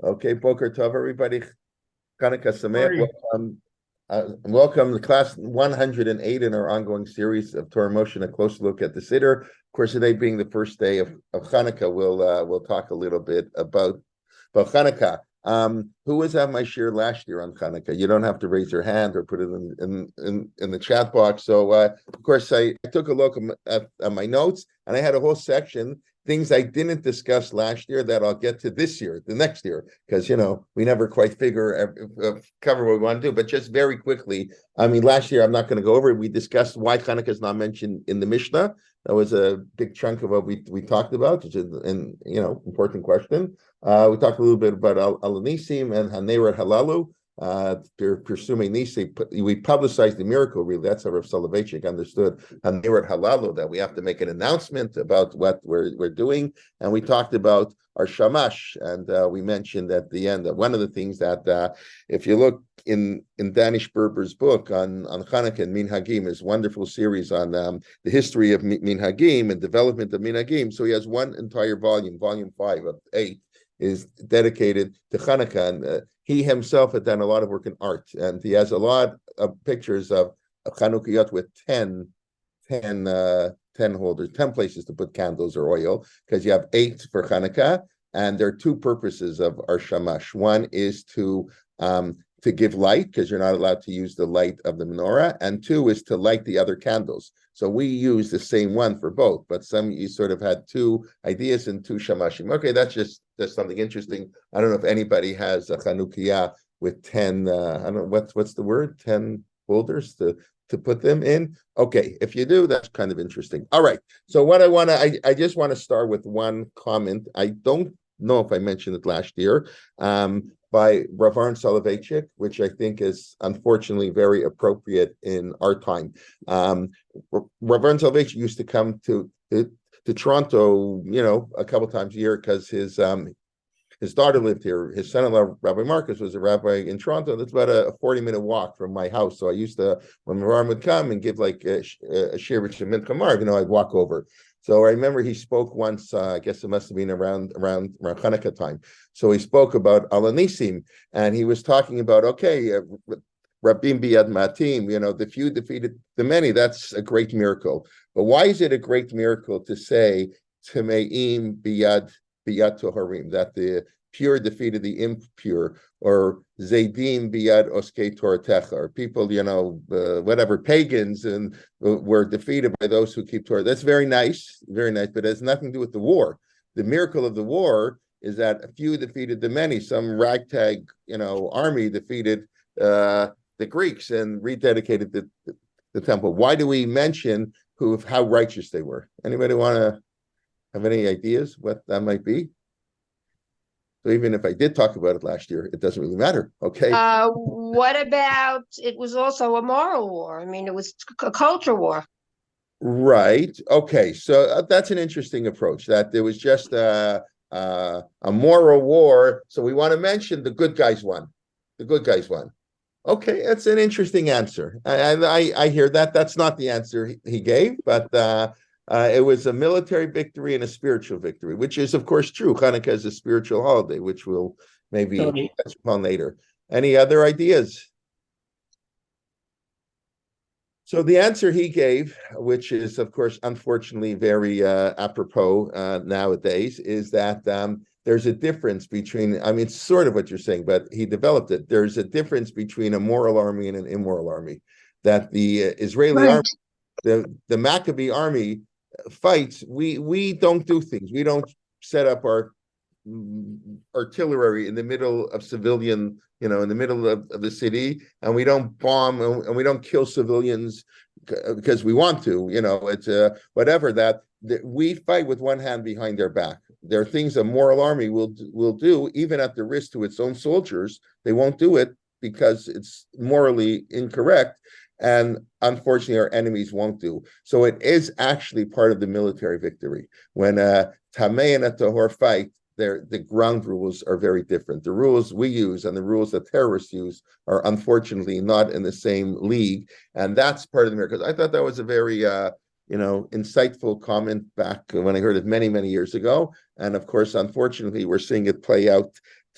Okay, Boker Tov, everybody. Chanukah Sameach. Sorry. Welcome to class 108 in our ongoing series of Torah Motion, a close look at the Siddur. Of course, today being the first day of Chanukah, we'll talk a little bit about Chanukah. Who was at my shir last year on Chanukah? You don't have to raise your hand or put it in the chat box. So, of course, I took a look at my notes, and I had a whole section things I didn't discuss last year that I'll get to this year, the next year, because we never quite cover what we want to do. But just very quickly, I mean, last year I'm not going to go over it. We discussed why Chanukah is not mentioned in the Mishnah. That was a big chunk of what we talked about, which is an important question. We talked a little bit about Al-Nisim and Haneirat Halalu. Pursuing Nisi, we publicized the miracle. Really, that's how Rav Soloveitchik understood Haneirat Halalu, that we have to make an announcement about what we're doing. And we talked about our shamash, and we mentioned at the end that one of the things that if you look in Danish Berber's book on Chanukah and Minhagim, his wonderful series on the history of Minhagim and development of Minhagim. So he has one entire volume 5 of 8, is dedicated to Chanukah, and he himself had done a lot of work in art, and he has a lot of pictures of Chanukiot with 10 holders, 10 places to put candles or oil, because you have 8 for Chanukah, and there are 2 purposes of our shamash. One is to give light, because you're not allowed to use the light of the menorah, and 2 is to light the other candles. So we use the same one for both, but you sort of had 2 ideas and 2 shamashim. Okay, that's something interesting. I don't know if anybody has a Chanukiah with 10. I don't know what's the word, 10 holders to put them in. Okay, if you do, that's kind of interesting. All right. So what I just want to start with one comment. I don't know if I mentioned it last year. By Rav Soloveitchik, which I think is unfortunately very appropriate in our time. Rav Soloveitchik used to come to Toronto, a couple times a year, because his daughter lived here. His son-in-law, Rabbi Marcus, was a rabbi in Toronto. That's about a 40-minute walk from my house. So I used to, when Maran would come and give like a shir b'shemit kamar, I'd walk over. So I remember he spoke once, I guess it must have been around Chanukah time. So he spoke about Al-Nisim, and he was talking about, Rabbi Biyad Matim, the few defeated the many. That's a great miracle. But why is it a great miracle to say, Tameim Biyad Toharim, that the pure defeated the impure, or Zaydim Biyad Oskei Toratecha, or people, whatever, pagans, and were defeated by those who keep Torah. That's very nice, but it has nothing to do with the war. The miracle of the war is that a few defeated the many. Some ragtag, army defeated the Greeks and rededicated the temple. Why do we mention how righteous they were? Anybody want to have any ideas what that might be? So even if I did talk about it last year, it doesn't really matter. Okay. What about it was also a moral war? I mean, it was a culture war. Right. Okay. So that's an interesting approach. That there was just a moral war. So we want to mention the good guys won. The good guys won. Okay, that's an interesting answer. And I hear that. That's not the answer he gave, but it was a military victory and a spiritual victory, which is, of course, true. Chanukah is a spiritual holiday, which we'll maybe touch upon later. Any other ideas? So the answer he gave, which is, of course, unfortunately very apropos nowadays, is that there's a difference between, it's sort of what you're saying, but he developed it. There's a difference between a moral army and an immoral army. That the Israeli army, the Maccabee army fights, we don't do things. We don't set up our artillery in the middle of civilian, in the middle of the city, and we don't bomb and we don't kill civilians because we want to. It's whatever that we fight with one hand behind their back. There are things a moral army will do, even at the risk to its own soldiers. They won't do it because it's morally incorrect. And unfortunately, our enemies won't do. So it is actually part of the military victory. When Tameh and a Tahor fight, the ground rules are very different. The rules we use and the rules that terrorists use are unfortunately not in the same league. And that's part of the miracle. I thought that was a very insightful comment back when I heard it many, many years ago. And of course, unfortunately, we're seeing it play out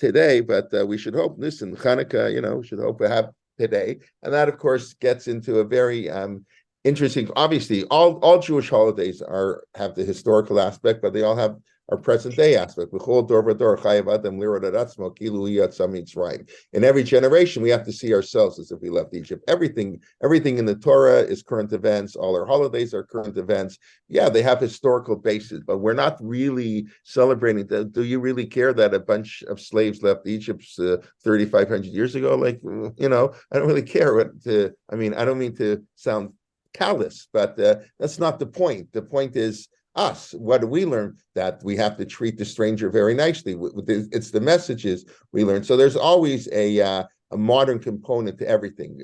today, but we should hope, listen, Chanukah, we should hope we have today. And that, of course, gets into a very interesting, obviously, all Jewish holidays have the historical aspect, but they all have our present day aspect. In every generation, we have to see ourselves as if we left Egypt. Everything in the Torah is current events. All our holidays are current events. Yeah, they have historical basis, but we're not really celebrating. Do you really care that a bunch of slaves left Egypt 3,500 years ago? I don't really care. I don't mean to sound callous, but that's not the point. The point is us. What do we learn? That we have to treat the stranger very nicely. It's the messages we learn. So there's always a modern component to everything.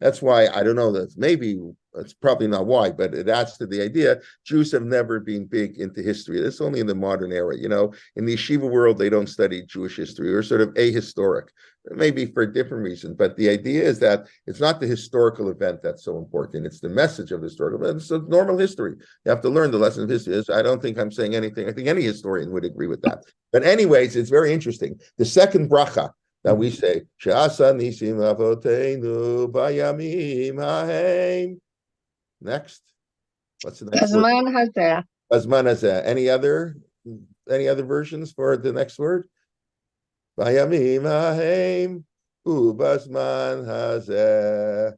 That's why, I don't know, it's probably not why, but it adds to the idea. Jews have never been big into history. It's only in the modern era. In the yeshiva world, they don't study Jewish history. We're sort of ahistoric, maybe for a different reason. But the idea is that it's not the historical event that's so important. It's the message of the historical event. It's a normal history. You have to learn the lesson of history. I don't think I'm saying anything. I think any historian would agree with that. But anyways, it's very interesting. The second bracha that we say, She'asa nisim avoteinu bayamim hahem. Next, what's the next word? Azman hazeh. Any other versions for the next word? Bayamim hahem ubazman hazeh.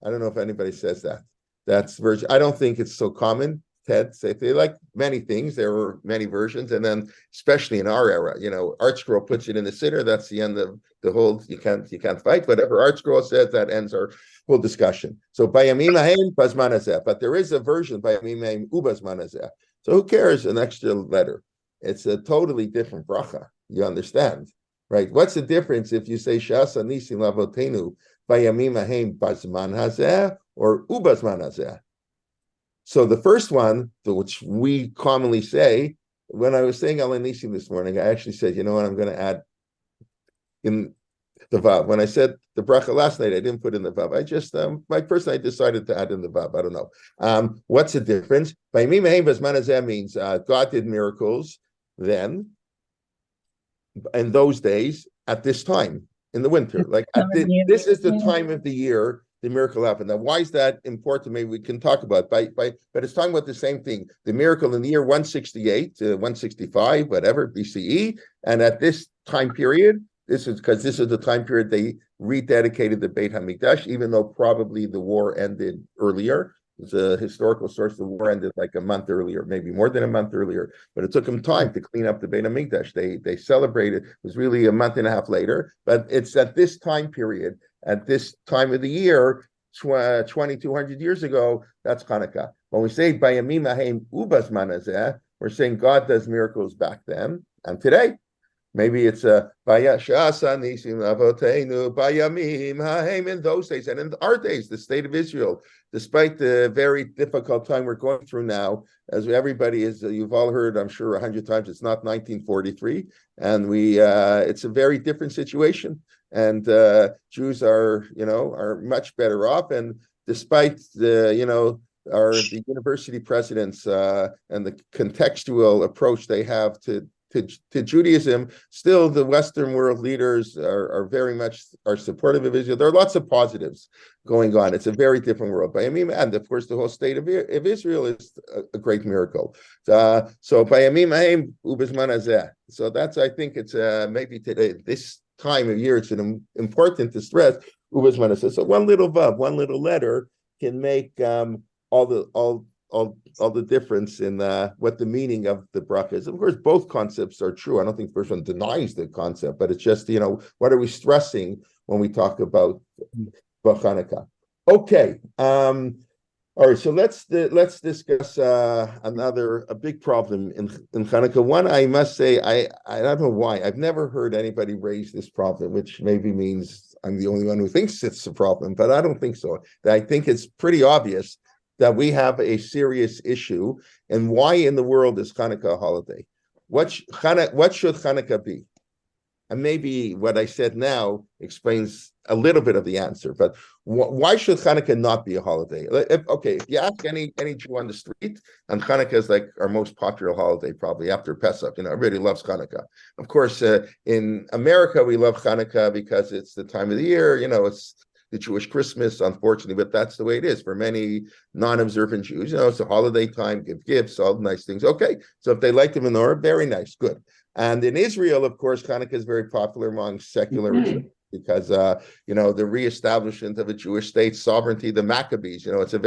I don't know if anybody says that. That's version. I don't think it's so common. Ted say they like many things. There were many versions, and then especially in our era, ArtScroll puts it in the Siddur. That's the end of the whole. You can't fight. Whatever ArtScroll says, that ends our whole discussion. So bayamim hahem bazman hazeh, but there is a version bayamim hahem ubazman hazeh. So who cares? An extra letter. It's a totally different bracha. You understand, right? What's the difference if you say She'asa nisim lavotenu bayamim hahem bazman hazeh or ubazman hazeh? So the first one, which we commonly say, when I was saying Al Nisim this morning, I actually said, you know what, I'm going to add in the Vav. When I said the bracha last night, I didn't put in the Vav. I just, I decided to add in the Vav. I don't know. What's the difference? Bayamim hahem bazman hazeh means God did miracles then, in those days, at this time, in the winter. This is the time of the year the miracle happened. Now, why is that important? Maybe we can talk about but it's talking about the same thing. The miracle in the year 168 to 165, whatever, BCE. And at this time period, this is the time period they rededicated the Beit HaMikdash, even though probably the war ended earlier. It's a historical source. The war ended like a month earlier, maybe more than a month earlier, but it took them time to clean up the Beit HaMikdash. They celebrated, it was really a month and a half later, but it's at this time period, at this time of the year, 2,200 years ago, that's Chanukah. When we say bayamim hahem ubazman hazeh, we're saying God does miracles back then and today. Maybe it's She'asa nisim avoteinu bayamim hahem in those days, and in our days, the state of Israel, despite the very difficult time we're going through now, as everybody is, you've all heard, I'm sure 100 times, it's not 1943, and it's a very different situation, and Jews are much better off, and despite the university presidents and the contextual approach they have to Judaism, still the Western world leaders are very much supportive of Israel. There are lots of positives going on. It's a very different world. And of course, the whole state of Israel is a great miracle. So bayamim hahem ubazman hazeh. So that's, I think it's maybe today, this time of year, it's important to stress ubazman hazeh. So one little vav, one little letter can make all the difference in what the meaning of the bracha is. Of course, both concepts are true. I don't think the first one denies the concept, but it's just, what are we stressing when we talk about Chanukah? Okay. All right. So let's discuss a big problem in Chanukah. One, I must say, I don't know why. I've never heard anybody raise this problem, which maybe means I'm the only one who thinks it's a problem, but I don't think so. I think it's pretty obvious that we have a serious issue, and why in the world is Chanukah a holiday? What should Chanukah be? And maybe what I said now explains a little bit of the answer. But why should Chanukah not be a holiday? If you ask any Jew on the street, and Chanukah is like our most popular holiday, probably after Pesach. Everybody loves Chanukah. Of course, in America, we love Chanukah because it's the time of the year. It's the Jewish Christmas, unfortunately, but that's the way it is for many non-observant Jews. It's a holiday time, give gifts, all the nice things. Okay, so if they like the menorah, very nice, good. And in Israel, of course, Hanukkah is very popular among secular because the reestablishment of a Jewish state sovereignty, the Maccabees. That's a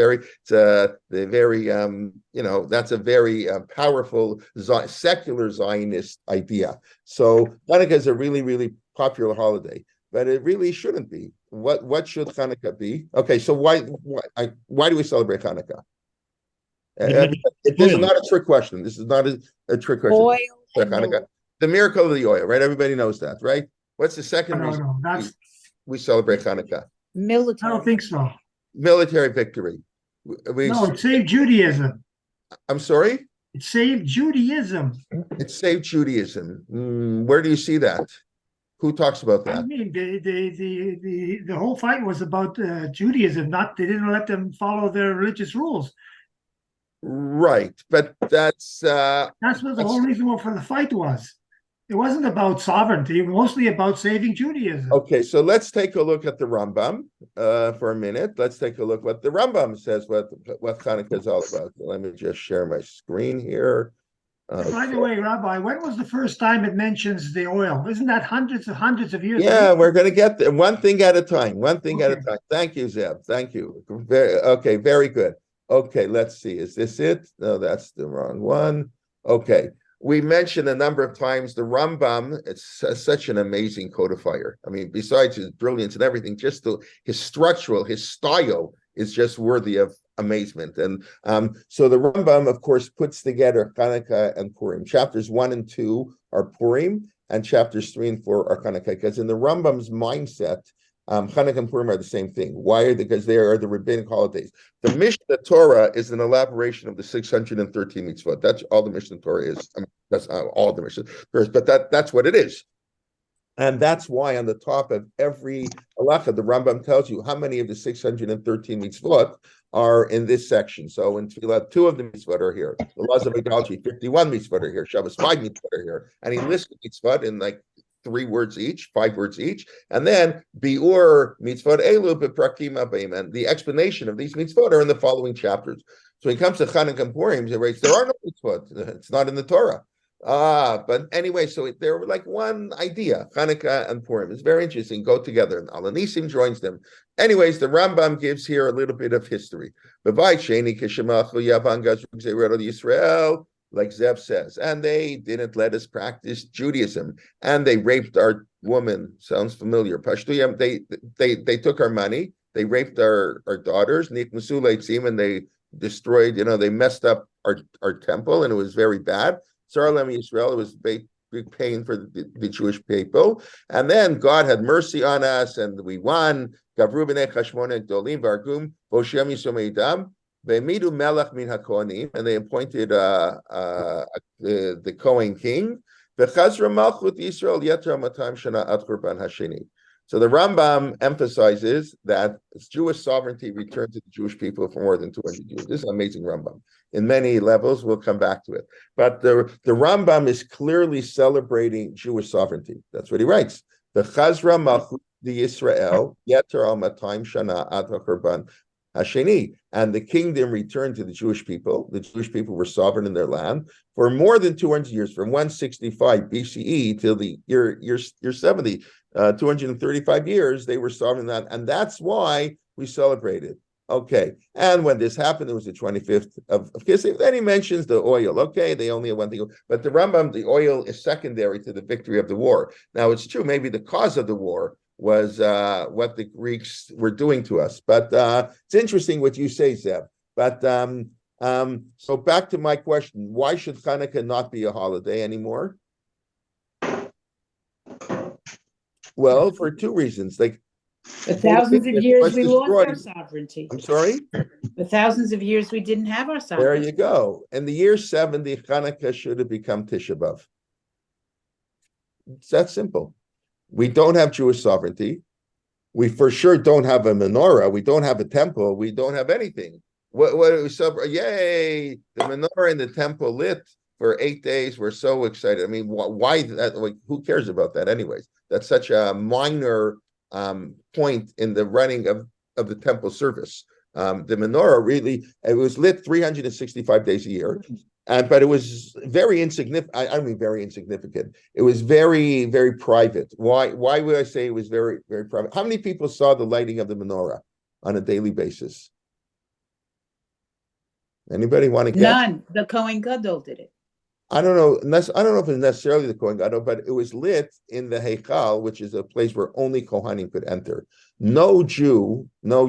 very powerful secular Zionist idea. So Hanukkah is a really, really popular holiday, but it really shouldn't be. What should Hanukkah be? Okay, so why do we celebrate Hanukkah? This is not a trick question. This is not a trick question. Oil Hanukkah. The miracle of the oil, right? Everybody knows that, right? What's the second reason we celebrate Hanukkah? Military. I don't think so. Military victory. No, it saved Judaism. I'm sorry? It saved Judaism. It saved Judaism. Where do you see that? Who talks about that? I mean, the whole fight was about Judaism. They didn't let them follow their religious rules. Right, but that's what the whole reason for the fight was. It wasn't about sovereignty, it was mostly about saving Judaism. Okay, so let's take a look at the Rambam for a minute. Let's take a look what the Rambam says, what Chanukah is all about. Let me just share my screen here. By the way, Rabbi, when was the first time it mentions the oil? Isn't that hundreds of years ago? Yeah, we're going to get there. One thing at a time. One thing at a time. Thank you, Zeb. Thank you. Very good. Okay, let's see. Is this it? No, that's the wrong one. Okay. We mentioned a number of times the Rambam. It's such an amazing codifier. I mean, besides his brilliance and everything, just his style is just worthy of amazement. And so the Rambam, of course, puts together Chanukah and Purim. Chapters 1 and 2 are Purim, and chapters 3 and 4 are Chanukah. Because in the Rambam's mindset, Chanukah and Purim are the same thing. Why? Because they are the rabbinic holidays. The Mishnah Torah is an elaboration of the 613 mitzvot. That's all the Mishnah Torah is. That's all the Mishnah Torah is, but that's what it is. And that's why on the top of every halacha, the Rambam tells you how many of the 613 mitzvot are in this section. So in Tefillah, 2 of the mitzvot are here. The laws of idolatry, 51 mitzvot are here. Shabbos, 5 mitzvot are here. And he lists the mitzvot in 3 words each, 5 words each, and then biur mitzvot elu beprakim abim, and the explanation of these mitzvot are in the following chapters. So when it comes to Chanukah and Purim, he writes there are no mitzvot; it's not in the Torah. But anyway, so they were like one idea. Chanukah and Purim is very interesting. Go together, and Al-Nisim joins them. Anyways, the Rambam gives here a little bit of history. Yisrael. Like Zeb says, and they didn't let us practice Judaism, and they raped our woman. Sounds familiar. Pashtuyam, they took our money, they raped our daughters, and they destroyed, they messed up our temple, and it was very bad. Saralem Yisrael, it was big pain for the Jewish people. And then God had mercy on us, and we won. Gavru b'nei Chashmon Gdolim v'Argum V'Oshem Yisum Eidam. And they appointed the Kohen king. So the Rambam emphasizes that Jewish sovereignty returned to the Jewish people for more than 200 years. This is an amazing Rambam. In many levels, we'll come back to it. But the Rambam is clearly celebrating Jewish sovereignty. That's what he writes. The Chazra Malchut Yisrael Yeter al 200 Shana ad HaKorban Hasheni, and the kingdom returned to the Jewish people. The Jewish people were sovereign in their land for more than 200 years, from 165 BCE till the year 70. 235 years they were sovereign in that, and that's why we celebrated. Okay, and when this happened, it was the 25th of Kislev. Then he mentions the oil. Okay, they only have one thing, but the Rambam, the oil is secondary to the victory of the war. Now, it's true, maybe the cause of the war was what the Greeks were doing to us. But it's interesting what you say, Zeb. But so back to my question, why should Chanukah not be a holiday anymore? Well, for 2 reasons. For thousands of years we lost our sovereignty. I'm sorry? For thousands of years we didn't have our sovereignty. There you go. In the year 70, Chanukah should have become Tisha B'Av. It's that simple. We don't have Jewish sovereignty. We for sure don't have a menorah. We don't have a temple. We don't have anything. Yay! The menorah in the temple lit for 8 days. We're so excited. I mean, why that? Like, who cares about that, anyways? That's such a minor point in the running of the temple service. The menorah really, it was lit 365 days a year. But it was very insignificant. I mean, very insignificant. It was very, very private. Why would I say it was very, very private? How many people saw the lighting of the menorah on a daily basis? Anybody want to guess? None. The Kohen Gadol did it. I don't know. I don't know if it's necessarily the Kohen Gadol, but it was lit in the Heichal, which is a place where only Kohanim could enter. No Jew, no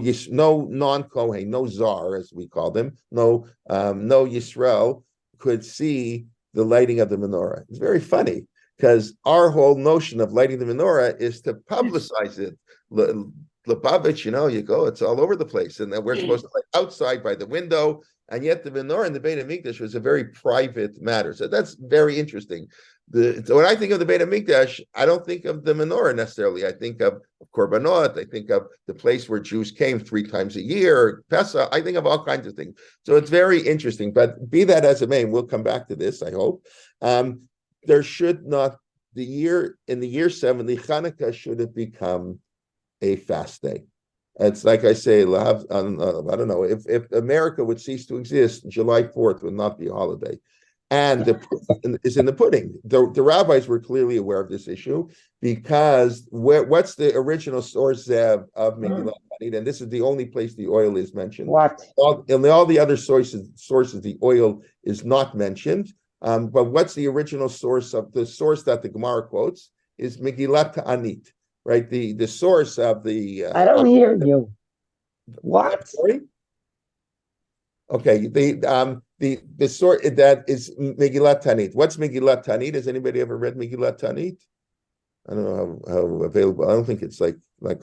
non-Kohen, no Zar, as we call them, no Yisrael could see the lighting of the menorah. It's very funny because our whole notion of lighting the menorah is to publicize it. Lubavitch, you go, it's all over the place, and then we're supposed to light outside by the window, and yet the menorah in the Beit HaMikdash was a very private matter. So that's very interesting. So when I think of the Beit HaMikdash, I don't think of the menorah necessarily. I think of Korbanot. I think of the place where Jews came 3 times a year, Pesach. I think of all kinds of things. So it's very interesting. But be that as it may, and we'll come back to this, I hope. There should not, in the year 70, Chanukah should have become a fast day. It's like I say, I don't know, if America would cease to exist, July 4th would not be a holiday. And the proof is in the pudding. The rabbis were clearly aware of this issue because what's the original source of Megillat Tanit? And this is the only place the oil is mentioned. What? In all the other sources, the oil is not mentioned. But what's the original source of the source that the Gemara quotes is Megillat Tanit, right? The source of the. I don't hear you. What? Sorry? Okay, the sort that is Megillat Tanit. What's Megillat Tanit? Has anybody ever read Megillat Tanit? I don't know how available. I don't think it's like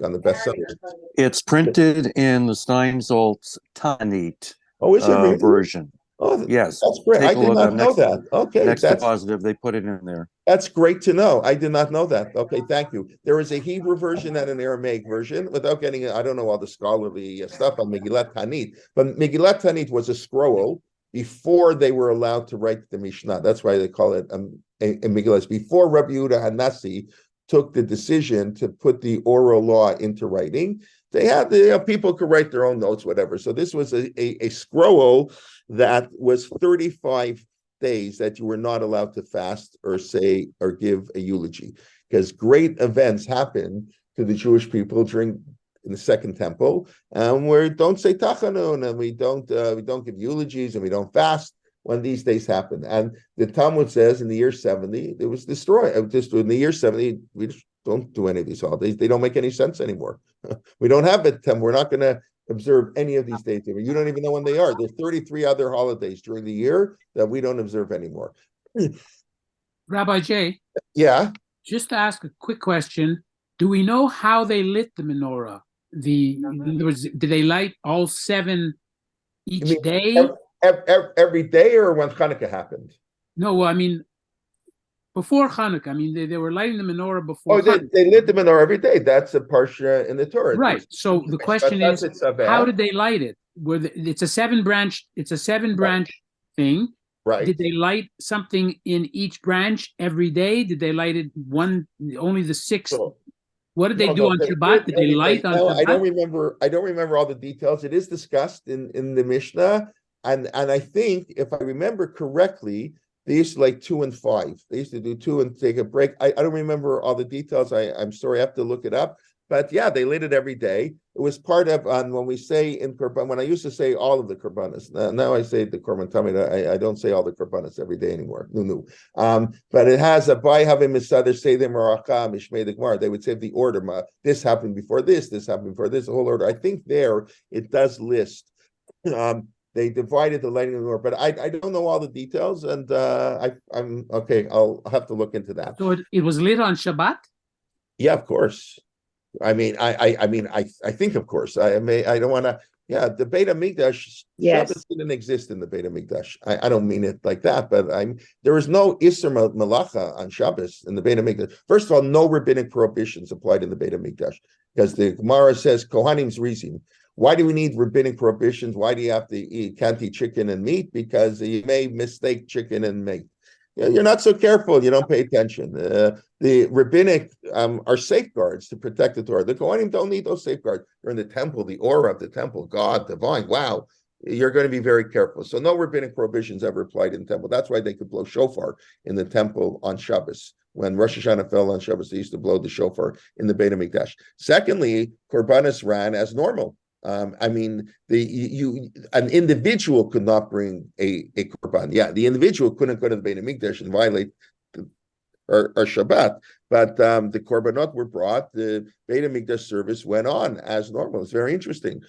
on the bestsellers. It's printed in the Steinsaltz Tanit Is it really? version. Oh, yes, that's great. I did not know that. Okay, next that's positive. They put it in there. That's great to know. I did not know that. Okay, thank you. There is a Hebrew version and an Aramaic version. Without getting, I don't know all the scholarly stuff on Megillat Tanit, but Megillat Tanit was a scroll before they were allowed to write the Mishnah. That's why they call it a Megillah. Before Rabbi Yehuda Hanassi took the decision to put the oral law into writing, they had people could write their own notes, whatever. So this was a scroll that was 35 days that you were not allowed to fast or say or give a eulogy, because great events happened to the Jewish people in the Second Temple, and we don't say tachanun, and we don't give eulogies, and we don't fast when these days happen. And the Talmud says in the year 70 it was destroyed. Just in the year 70 we just don't do any of these holidays. They don't make any sense anymore. We don't have it. We're not going to observe any of these dates. You don't even know when they are. There's 33 other holidays during the year that we don't observe anymore. Rabbi Jay? Yeah? Just to ask a quick question, do we know how they lit the menorah? In other words, did they light all 7 each day? Every day, or when Chanukah happened? No, well, I mean, before Chanukah. I mean, they were lighting the menorah before. They lit the menorah every day. That's a parsha in the Torah. Right. So the question is, how did they light it? It's a 7 branch. It's a 7 branch thing. Right. Did they light something in each branch every day? Did they light it only the 6th? So, what did they do on Shabbat? Did they light on Shabbat? I don't remember all the details. It is discussed in the Mishnah, and I think if I remember correctly, they used to like 2 and 5. They used to do 2 and take a break. I don't remember all the details. I'm sorry, I have to look it up. But yeah, they lit it every day. It was part of when we say in Korban, when I used to say all of the Korbanos. Now I say the Korban Tamid. I don't say all the Korbanos every day anymore. No. But it has a by having Misader say them Maracha Mishmei the Gemara. They would say the order. This happened before this. This happened before this. The whole order. I think there it does list. They divided the lighting of the menorah, but I don't know all the details, and I'm okay. I'll have to look into that. So it was lit on Shabbat? Yeah, of course. I mean, I think, of course. I don't want to. Yeah, the Beit HaMikdash, Yes. Shabbos didn't exist in the Beit HaMikdash. I don't mean it like that, but there is no Isser Malacha on Shabbos in the Beit HaMikdash. First of all, no rabbinic prohibitions applied in the Beit HaMikdash, because the Gemara says, Kohanim's reason. Why do we need rabbinic prohibitions? Why do you have to eat, can't eat chicken and meat? Because you may mistake chicken and meat. You're not so careful. You don't pay attention. The rabbinic are safeguards to protect the Torah. The Kohanim don't need those safeguards. They're in the temple, the aura of the temple, God, divine. Wow. You're going to be very careful. So no rabbinic prohibitions ever applied in the temple. That's why they could blow shofar in the temple on Shabbos. When Rosh Hashanah fell on Shabbos, they used to blow the shofar in the Beit HaMikdash. Secondly, Korbanos ran as normal. I mean, an individual could not bring a korban. Yeah, the individual couldn't go to the Beit HaMikdash and violate our Shabbat, but the korbanot were brought. The Beit HaMikdash service went on as normal. It's very interesting.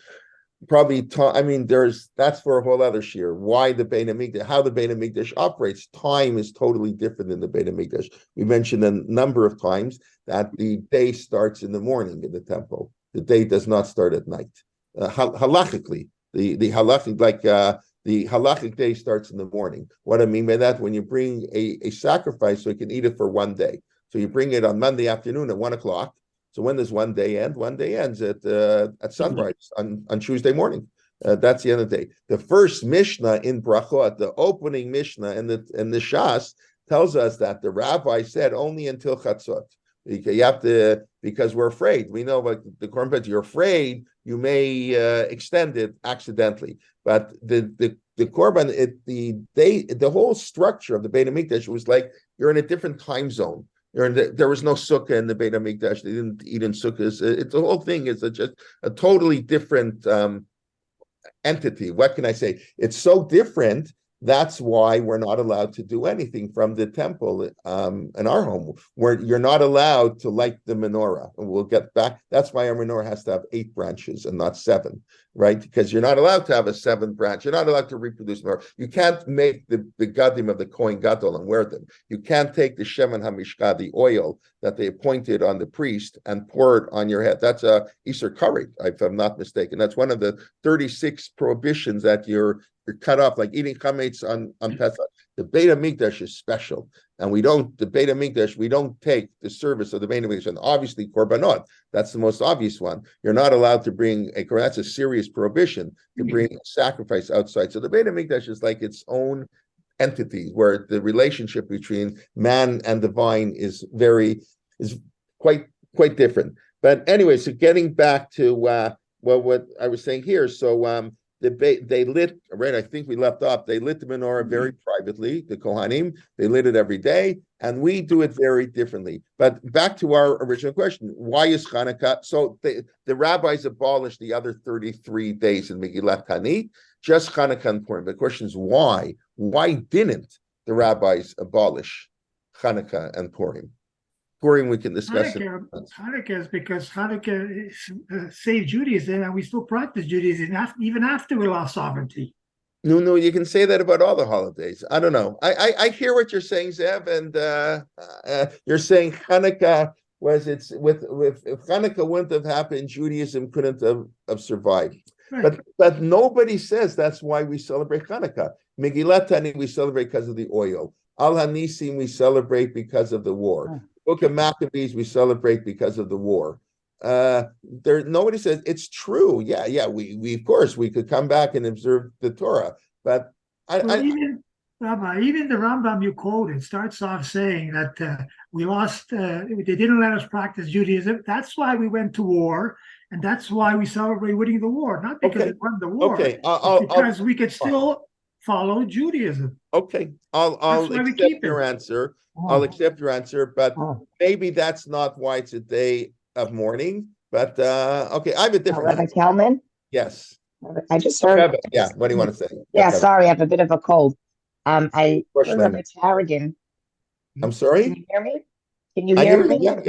Probably, that's for a whole other shir. Why the Beit HaMikdash, how the Beit HaMikdash operates. Time is totally different in the Beit HaMikdash. We mentioned a number of times that the day starts in the morning in the temple. The day does not start at night. Halachically, the halachic day starts in the morning. What I mean by that, when you bring a sacrifice, so you can eat it for one day. So you bring it on Monday afternoon at 1:00. So when does one day end? One day ends at sunrise on Tuesday morning. That's the end of the day. The first Mishnah in Brachot, the opening Mishnah in the Shas, tells us that the rabbi said only until Chatzot. You have to, because we're afraid. We know about the korban. You're afraid you may extend it accidentally. But the korban, the whole structure of the Beit HaMikdash was like you're in a different time zone. There was no sukkah in the Beit HaMikdash. They didn't eat in sukkahs. The whole thing is just a totally different entity. What can I say? It's so different. That's why we're not allowed to do anything from the temple in our home, where you're not allowed to light the menorah. And we'll get back. That's why our menorah has to have 8 branches and not 7, right? Because you're not allowed to have a 7th branch. You're not allowed to reproduce menorah. You can't make the gadim of the Kohen Gadol and wear them. You can't take the Shemen HaMishkah, the oil that they appointed on the priest, and pour it on your head. That's a Iser Karet, if I'm not mistaken. That's one of the 36 prohibitions that you're cut off, like eating chametz on Pesach. The Beit HaMikdash is special, and we don't take the service of the Beit HaMikdash, and obviously korbanot. That's the most obvious one. You're not allowed to bring a korban. That's a serious prohibition to bring a sacrifice outside. So the Beit HaMikdash is like its own entity, where the relationship between man and divine is quite different. But anyway, so getting back to what I was saying here, so they lit, right? I think we left off. They lit the menorah very privately. The Kohanim, they lit it every day, and we do it very differently. But back to our original question: why is Chanukah? So the rabbis abolished the other 33 days in Megillat Tanit, just Chanukah and Purim. The question is why? Why didn't the rabbis abolish Chanukah and Purim? Purim, we can discuss Chanukah is because Chanukah saved Judaism, and we still practice Judaism even after we lost sovereignty. No, you can say that about all the holidays. I don't know. I hear what you're saying, Zev, and you're saying Chanukah if Chanukah wouldn't have happened, Judaism couldn't have survived. Right. But nobody says that's why we celebrate Chanukah. Megillat Tanit we celebrate because of the oil. Al Hanisim we celebrate because of the war. Book of Maccabees we celebrate because of the war. Nobody says it's true. Yeah. We of course we could come back and observe the Torah, but even the Rambam you quoted starts off saying that we lost. They didn't let us practice Judaism. That's why we went to war, and that's why we celebrate winning the war. Not because we won the war, because we could still follow Judaism. Okay, I'll accept your answer. I'll accept your answer, but maybe that's not why it's a day of mourning. But okay, I have a different Rabbi Kelman? Yes. I just heard. Yeah, what do you want to say? Yeah, sorry, I have a bit of a cold. I heard Rabbi Tarragon. I'm sorry? Can you hear me? Can you hear me? Yeah.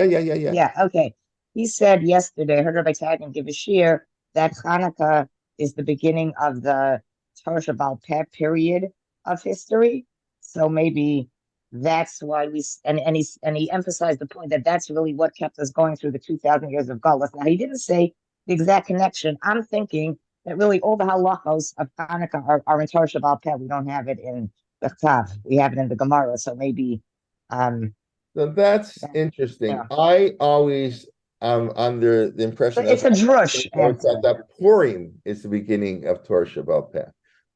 Yeah, okay. He said yesterday, I heard Rabbi Tarragon give a shir that Chanukah is the beginning of the Torah Shabbal Peh period of history. So maybe that's why he emphasized the point that that's really what kept us going through the 2,000 years of Galus. Now he didn't say the exact connection. I'm thinking that really all the halachos of Hanukkah are in Torah Shabbal Peh. We don't have it in the Chav. We have it in the Gemara. So maybe, So that's yeah, interesting. yeah. I always am under the impression But it's a drush answer. that Purim is the beginning of Torah Shabbal Peh.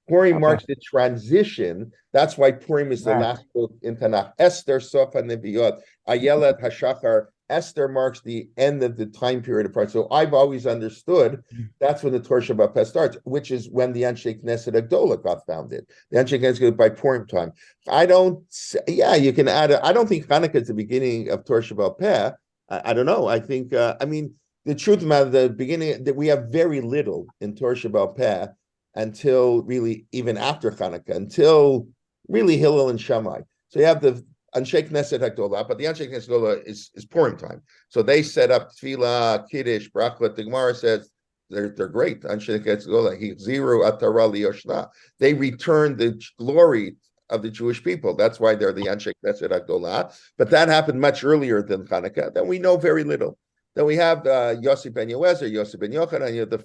Purim Okay. marks the transition. That's why Purim is the Right. last book in Tanakh. Esther, Sofa, Neviot, Ayelet, Hashachar. Esther marks the end of the time period of part. So I've always understood that's when the Torah Shabbal Peh starts, which is when the Anshe Knesset Agdola got founded. The Anshe Knesset by Purim time. You can add I don't think Hanukkah is the beginning of Torah Shabbal Peh. I don't know. I think, the truth of the matter, the beginning, that we have very little in Torah Shabbal Peh until really even after Hanukkah, until really Hillel and Shammai. So you have the Anshe Knesset Hakdolah, but the Anshe Knesset Hakdolah is Purim time. So they set up Tefillah, Kiddush, Brachot. The Gemara says they're great. Anshe Knesset Hakdolah, Hiziru Atara Liyoshna. They return the glory of the Jewish people. That's why they're the Anshe Knesset Hakdolah. But that happened much earlier than Hanukkah. Then we know very little. Then we have Yossi ben Yoezer, Yossi ben Yochanan, the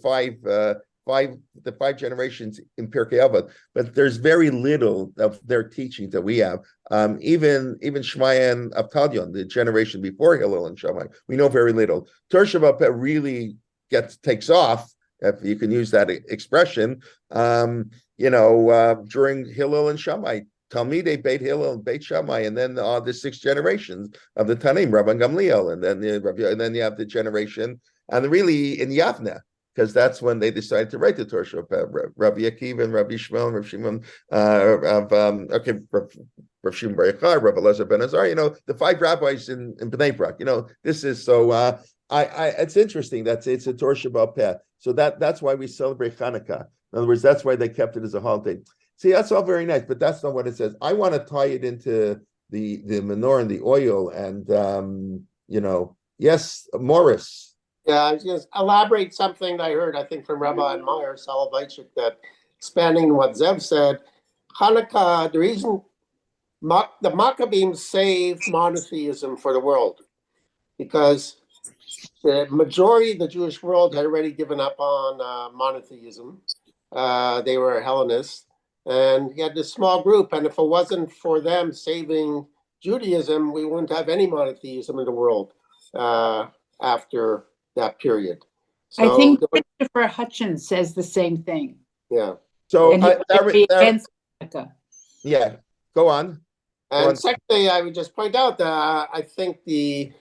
five generations in Pirkei Avot, but there's very little of their teachings that we have. Even Shmaya and Avtalion, the generation before Hillel and Shammai, we know very little. Torah Shabbal Peh really takes off, if you can use that expression, during Hillel and Shammai. Talmidei Beit Hillel and Beit Shammai, and then the six generations of the Tanim, Rabban Gamliel, and then you have the generation, and really in Yavne, because that's when they decided to write the Torah Shabbal, Rabbi Akiva and Rabbi Shmuel and Rabbi Shimon, Rav Shimon Bar Yochai, Rabbi Elazar ben Azar, the five rabbis in Bnei Brak. This is so. It's interesting. It's a Torah Shabbal Peh. So that's why we celebrate Chanukah. In other words, that's why they kept it as a holiday. See, that's all very nice, but that's not what it says. I want to tie it into the menorah and the oil, and yes, Morris. Yeah, I was going to elaborate something that I heard, I think, from Rabbi Meyer Soloveitchik, that expanding on what Zev said, Hanukkah, the reason the Maccabees saved monotheism for the world, because the majority of the Jewish world had already given up on monotheism. They were Hellenists, and he had this small group, and if it wasn't for them saving Judaism, we wouldn't have any monotheism in the world after that period. So, I think Christopher Hutchins says the same thing. Yeah. So And he would be against Hanukkah. yeah, go on. And secondly, I would just point out that I think the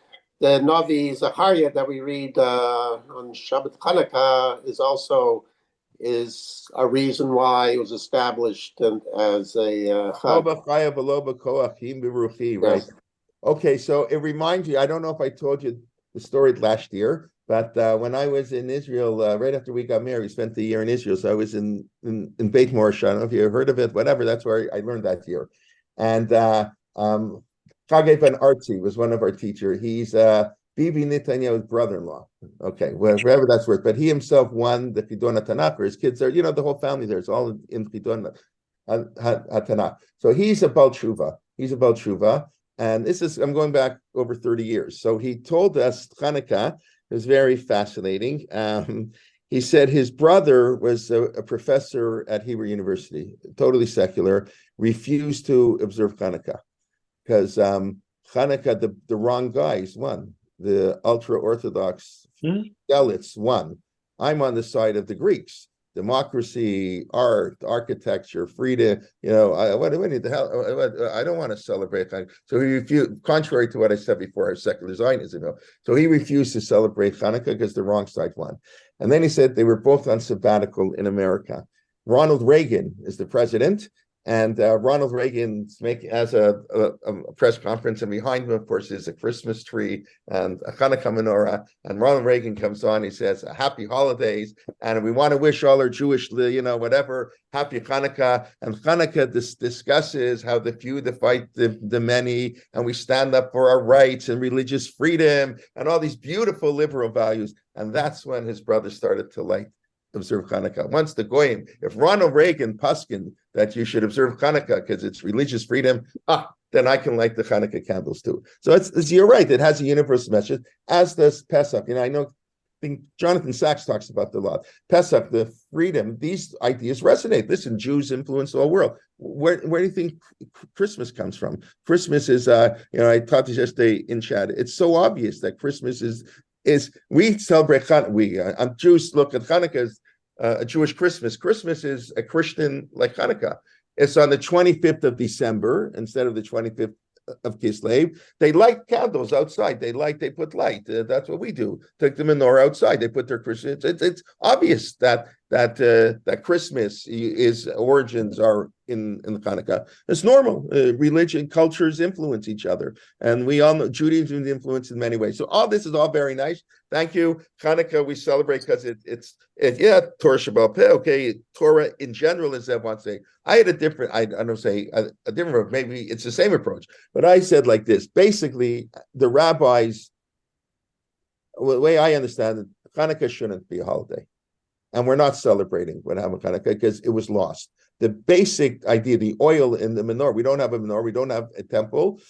Navi Zachariah that we read on Shabbat Chanukah is a reason why it was established as a Chag. Right. Okay, so it reminds you, I don't know if I told you the story last year, but when I was in Israel, right after we got married, we spent the year in Israel. So I was in Beit Morish. I don't know if you heard of it, whatever. That's where I learned that year. And Chagay Ben Artzi was one of our teachers. He's Bibi Netanyahu's brother-in-law. Okay, wherever that's worth. But he himself won the Chidon HaTanakh, or his kids are, the whole family there is all in Chidon HaTanakh. So he's a Baal Tshuva. And this is, I'm going back over 30 years. So he told us Chanukah. It was very fascinating. He said his brother was a professor at Hebrew University, totally secular, refused to observe Chanukah because Chanukah, the wrong guys won. The ultra-Orthodox Zealots won. I'm on the side of the Greeks. Democracy, art, architecture, freedom. I don't want to celebrate. So he refused, contrary to what I said before, secular Zionism. So he refused to celebrate Hanukkah because the wrong side won. And then he said they were both on sabbatical in America. Ronald Reagan is the president, and Ronald Reagan has a press conference, and behind him, of course, is a Christmas tree and a Hanukkah menorah. And Ronald Reagan comes on, he says, "Happy holidays, and we want to wish all our Jewish, whatever, happy Hanukkah." And Hanukkah discusses how the few fight the many, and we stand up for our rights and religious freedom and all these beautiful liberal values. And that's when his brother started to observe Chanukah. Once the Goyim, if Ronald Reagan puskin that you should observe Chanukah because it's religious freedom, then I can light the Chanukah candles too. So it's you're right, it has a universal message, as does Pesach. I know think Jonathan Sachs talks about the lot. Pesach, the freedom, these ideas resonate. Listen, Jews influence the whole world. Where do you think Christmas comes from? Christmas is, I taught this yesterday in chat. It's so obvious that Christmas is we celebrate Hanukkah. I'm Jews look at Hanukkah as a Jewish Christmas. Christmas is a Christian like Hanukkah. It's on the 25th of December instead of the 25th of Kislev. They light candles outside. They put light. That's what we do. Take the menorah outside. They put their Christmas. It's obvious that Christmas is origins are in Hanukkah. It's normal. Religion, cultures influence each other, and we all know Judaism is influenced in many ways. So all this is all very nice. Thank you. Hanukkah we celebrate because it's Torah Shabbat Peh. Okay, Torah in general, as Zev wants to say. I had a different. I don't say a different. Maybe it's the same approach, but I said like this. Basically, the rabbis. Well, the way I understand it, Hanukkah shouldn't be a holiday. And we're not celebrating what happened Hanukkah because it was lost. The basic idea, the oil in the menorah, we don't have a menorah, we don't have a temple,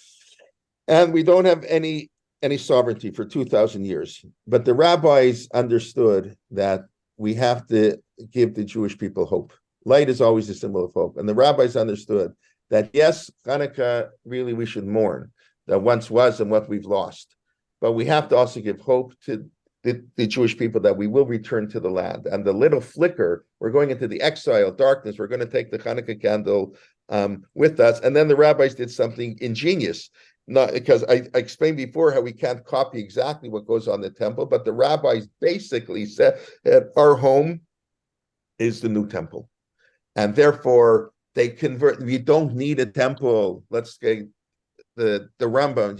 and we don't have any sovereignty for 2,000 years. But the rabbis understood that we have to give the Jewish people hope. Light is always a symbol of hope. And the rabbis understood that, yes, Hanukkah, really we should mourn that once was and what we've lost. But we have to also give hope to the Jewish people that we will return to the land. And the little flicker, we're going into the exile, darkness, we're going to take the Hanukkah candle with us. And then the rabbis did something ingenious, not because I explained before how we can't copy exactly what goes on in the temple, but the rabbis basically said that our home is the new temple. And therefore, they convert, we don't need a temple. Let's say, the Rambam,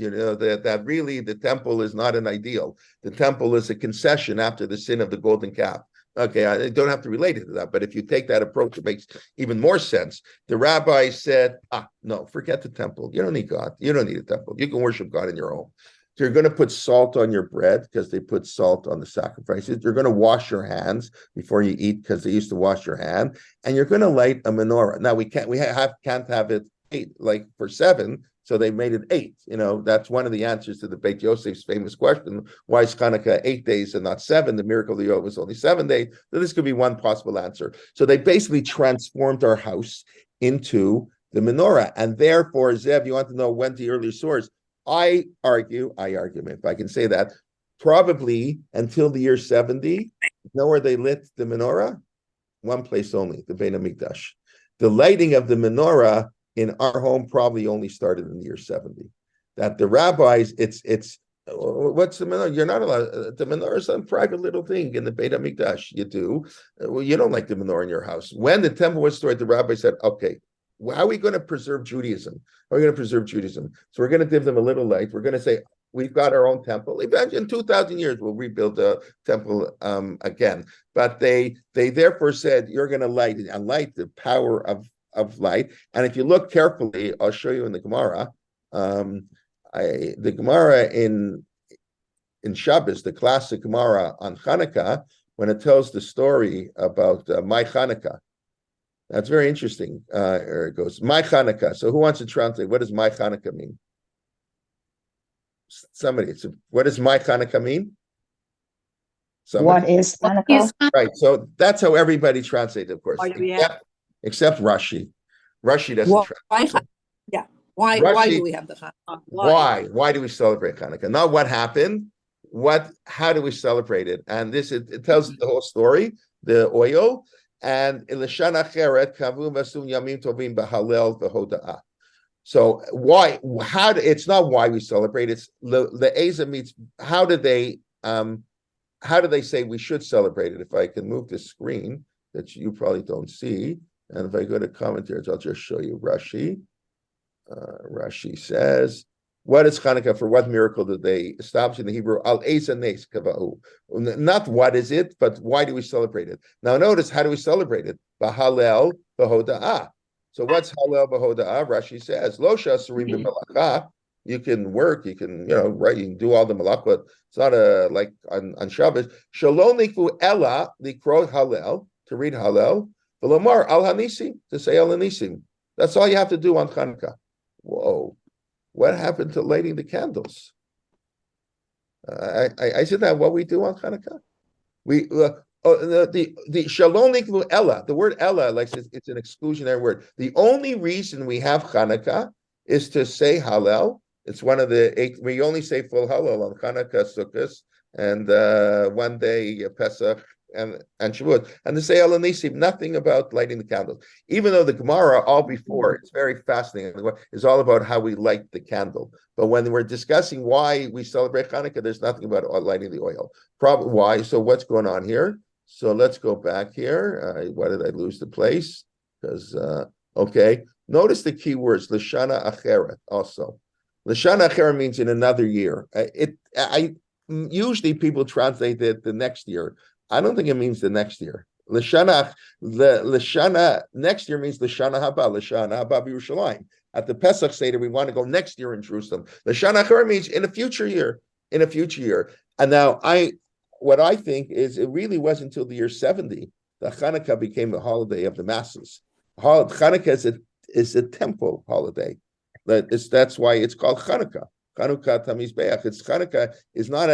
that really the temple is not an ideal. The temple is a concession after the sin of the golden calf. Okay, I don't have to relate it to that, but if you take that approach, it makes even more sense. The rabbi said, no, forget the temple. You don't need God. You don't need a temple. You can worship God in your home. So you're going to put salt on your bread because they put salt on the sacrifices. You're going to wash your hands before you eat because they used to wash your hand. And you're going to light a menorah. Now, we can't have it 8, like for 7. So they made it 8. That's one of the answers to the Beit Yosef's famous question: why is Chanukah 8 days and not 7? The miracle of the Yov was only 7 days. So this could be one possible answer. So they basically transformed our house into the menorah, and therefore, Zev, you want to know when's the early source? I argue, if I can say that, probably until the year 70. You know where they lit the menorah? One place only, the Beit HaMikdash. The lighting of the menorah in our home probably only started in the year 70. That the rabbis, it's what's the menorah? You're not allowed. The menorah is some private little thing in the Beit HaMikdash. You do. Well, you don't like the menorah in your house. When the temple was destroyed, the rabbi said, okay, how are we going to preserve Judaism? How are we going to preserve Judaism? So we're going to give them a little light. We're going to say, we've got our own temple. Imagine 2,000 years, we'll rebuild the temple again. But they therefore said, you're going to light the power of light. And if you look carefully, I'll show you in the Gemara. The Gemara in Shabbos, the classic Gemara on Chanukah, when it tells the story about my Chanukah. That's very interesting. Here it goes, my Chanukah. So who wants to translate? What does my Chanukah mean? Somebody. What does my Chanukah mean? Somebody? What is Chanukah? Right. So that's how everybody translates, of course, except Rashi. Rashi doesn't translate. Why Rashi, do we have the Chanukah? Why do we celebrate Chanukah? Not what happened. How do we celebrate it? And it tells the whole story, the oil, and so why? It's not why we celebrate. It's the Eza means how do they say we should celebrate it? If I can move the screen that you probably don't see, and if I go to commentaries, I'll just show you Rashi. Rashi says, what is Chanukah? For what miracle did they establish in the Hebrew? Al Eza Nes Kava'u. Not what is it, but why do we celebrate it? Now notice, how do we celebrate it? B'Halel B'Hoda'ah. So what's Halel B'Hoda'ah? Rashi says, Lo Sha'asurim B'Melacha. You can work, you can, right, you can do all the malach, but it's not like on Shabbos. Shalom Nikvu Ella Likro Halel, to read Halel, V'Lomar Al Hanisim, to say Al Hanisim. That's all you have to do on Chanukah. Whoa. What happened to lighting the candles? I said that what we do on Chanukah? the shalom nikvu ella. The word ella, like it's an exclusionary word. The only reason we have Chanukah is to say Hallel. It's one of the 8. We only say full Hallel on Chanukah, Sukkot, and one day Pesach and Shavuot, and to say El Nisim, nothing about lighting the candles. Even though the Gemara, all before, it's very fascinating, is all about how we light the candle. But when we're discussing why we celebrate Hanukkah, there's nothing about lighting the oil. Probably why? So what's going on here? So let's go back here. Why did I lose the place? Because okay, notice the key words Lashana Acheret. Also, Lashana Acheret means in another year. Usually people translate it the next year. I don't think it means the next year. Lashana next year means Lashana Haba Yerushalayim. At the Pesach Seder, we want to go next year in Jerusalem. Lashana Acheret means in a future year. And now what I think is it really wasn't until the year 70 that Chanukah became a holiday of the masses. Chanukah is a temple holiday. That's why it's called Chanukah. Chanukah Tamiz Be'ach. Chanukah is not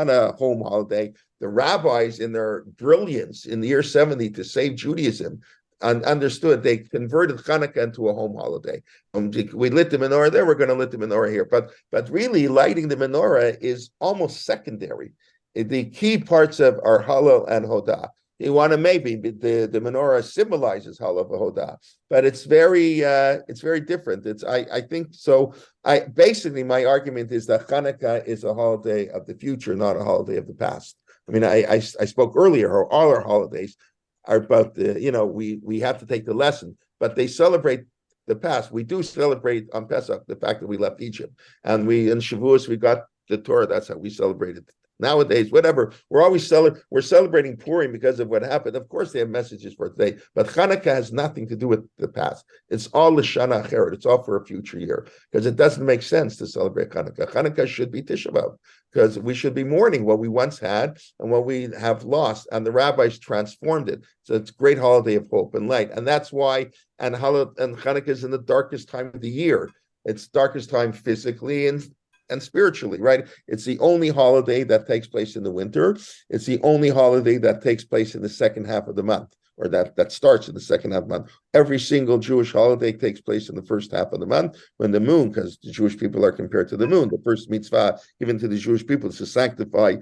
a home holiday. The rabbis, in their brilliance in the year 70 to save Judaism, understood they converted Chanukah into a home holiday. We lit the menorah there. We're going to lit the menorah here, but really lighting the menorah is almost secondary. The key parts of are Hallel and Hodah. You want to maybe the menorah symbolizes Hallel and Hodah, but it's very different. I think so. Basically my argument is that Chanukah is a holiday of the future, not a holiday of the past. I mean, I spoke earlier how all our holidays are about we have to take the lesson, but they celebrate the past. We do celebrate on Pesach the fact that we left Egypt, and in Shavuos we got the Torah. That's how we celebrated. Nowadays, whatever, we're celebrating Purim because of what happened. Of course, they have messages for today, but Chanukah has nothing to do with the past. It's all L'Shana Acheret. It's all for a future year, because it doesn't make sense to celebrate Chanukah. Chanukah should be Tisha B'Av, because we should be mourning what we once had and what we have lost, and the rabbis transformed it. So it's a great holiday of hope and light, and that's why. And Chanukah is in the darkest time of the year. It's darkest time physically and spiritually, right? It's the only holiday that takes place in the winter. It's the only holiday that takes place in the second half of the month, or that starts in the second half of the month. Every single Jewish holiday takes place in the first half of the month when the moon, because the Jewish people are compared to the moon. The first mitzvah given to the Jewish people is to sanctify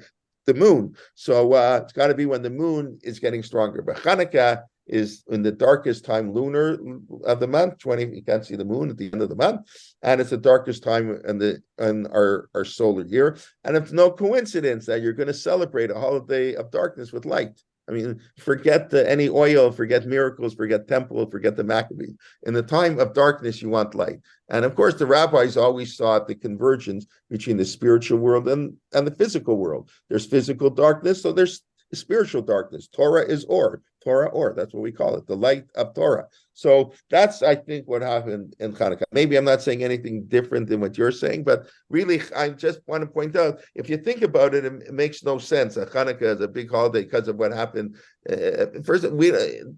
the moon. So it's got to be when the moon is getting stronger. But Chanukah is in the darkest time lunar of the month. You can't see the moon at the end of the month, and it's the darkest time in our solar year. And it's no coincidence that you're going to celebrate a holiday of darkness with light. I mean, forget any oil, forget miracles, forget temple, forget the Maccabees. In the time of darkness, you want light. And of course, the rabbis always sought the convergence between the spiritual world and the physical world. There's physical darkness, so there's spiritual darkness. Torah is or. That's what we call it, the light of Torah. So that's, I think, what happened in Chanukah. Maybe I'm not saying anything different than what you're saying, but really, I just want to point out, if you think about it, it makes no sense that Chanukah is a big holiday because of what happened. First,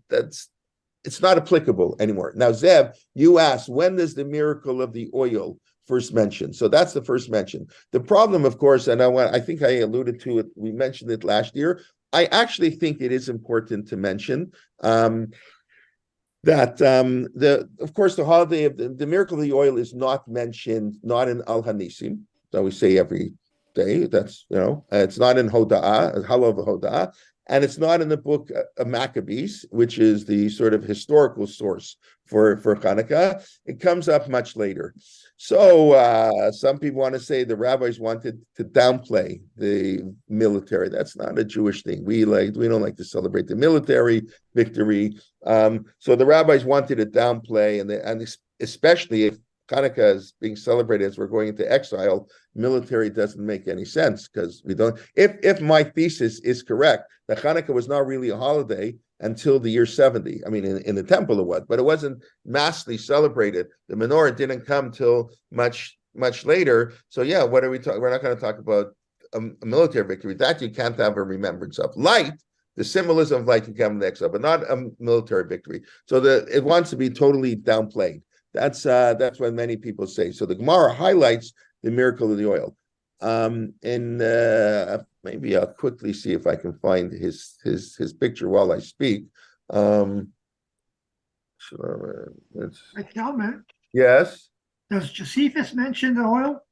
it's not applicable anymore. Now, Zev, you asked, when does the miracle of the oil first mention? So that's the first mention. The problem, of course, and I think I alluded to it, we mentioned it last year. I actually think it is important to mention that of course the holiday of the miracle of the oil is not mentioned, not in Al Hanisim, that we say every day. That's it's not in Hoda'ah, Halav Hoda'ah, and it's not in the book of Maccabees, which is the sort of historical source for Chanukah. It comes up much later. So some people want to say the rabbis wanted to downplay the military. That's not a Jewish thing. We don't like to celebrate the military victory. So the rabbis wanted to downplay, and especially if Chanukah is being celebrated as we're going into exile, military doesn't make any sense, because we don't. If my thesis is correct, that Chanukah was not really a holiday until the year 70. I mean, in the temple it was, but it wasn't massively celebrated. The menorah didn't come till much later. So yeah, what are we talking? We're not going to talk about a military victory. That you can't have a remembrance of. Light, the symbolism of light, you can have an exile, but not a military victory. So it wants to be totally downplayed. That's what many people say. So the Gemara highlights the miracle of the oil. In maybe I'll quickly see if I can find his picture while I speak. So, Kelman, yes. does Josephus mention the oil?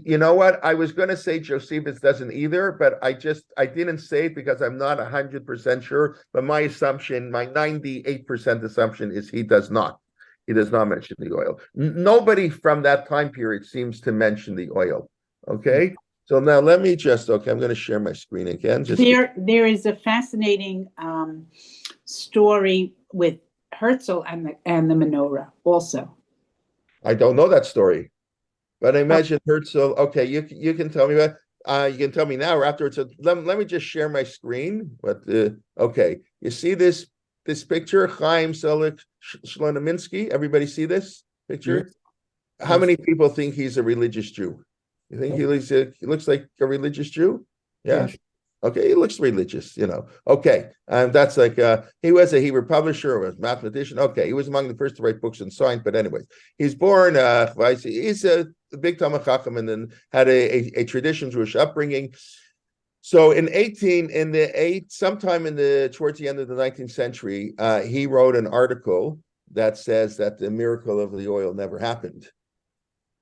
You know what? I was going to say Josephus doesn't either, but I didn't say it because I'm not 100% sure. But my assumption, my 98% assumption is he does not. He does not mention the oil. Nobody from that time period seems to mention the oil. Okay. So now let me okay, I'm going to share my screen again. There is a fascinating story with Herzl and the menorah also. I don't know that story. But I imagine Herzl. Okay, you can tell me what you can tell me now or afterwards. So let me just share my screen. But okay, you see this picture, Chaim Selik Shlonominsky. Everybody see this picture? Yes. How many people think he's a religious Jew? You think he looks like a religious Jew? Yeah. Yes. Okay, he looks religious, Okay, that's like he was a Hebrew publisher, was a mathematician. Okay, he was among the first to write books in science. But anyways, he's born. He's a big Talmud Chacham and then had a traditional Jewish upbringing. So sometime towards the end of the 19th century, he wrote an article that says that the miracle of the oil never happened.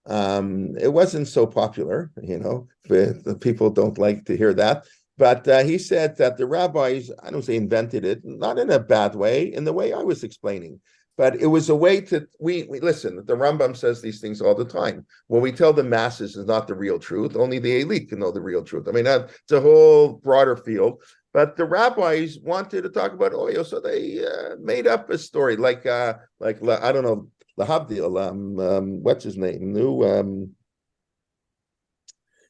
It wasn't so popular, the people don't like to hear that. But he said that the rabbis, I don't say invented it, not in a bad way, in the way I was explaining, but it was a way to, we listen, the Rambam says these things all the time. What we tell the masses is not the real truth. Only the elite can know the real truth. I mean, it's a whole broader field, but the rabbis wanted to talk about oil, so they made up a story like I don't know, Lahabdil, what's his name?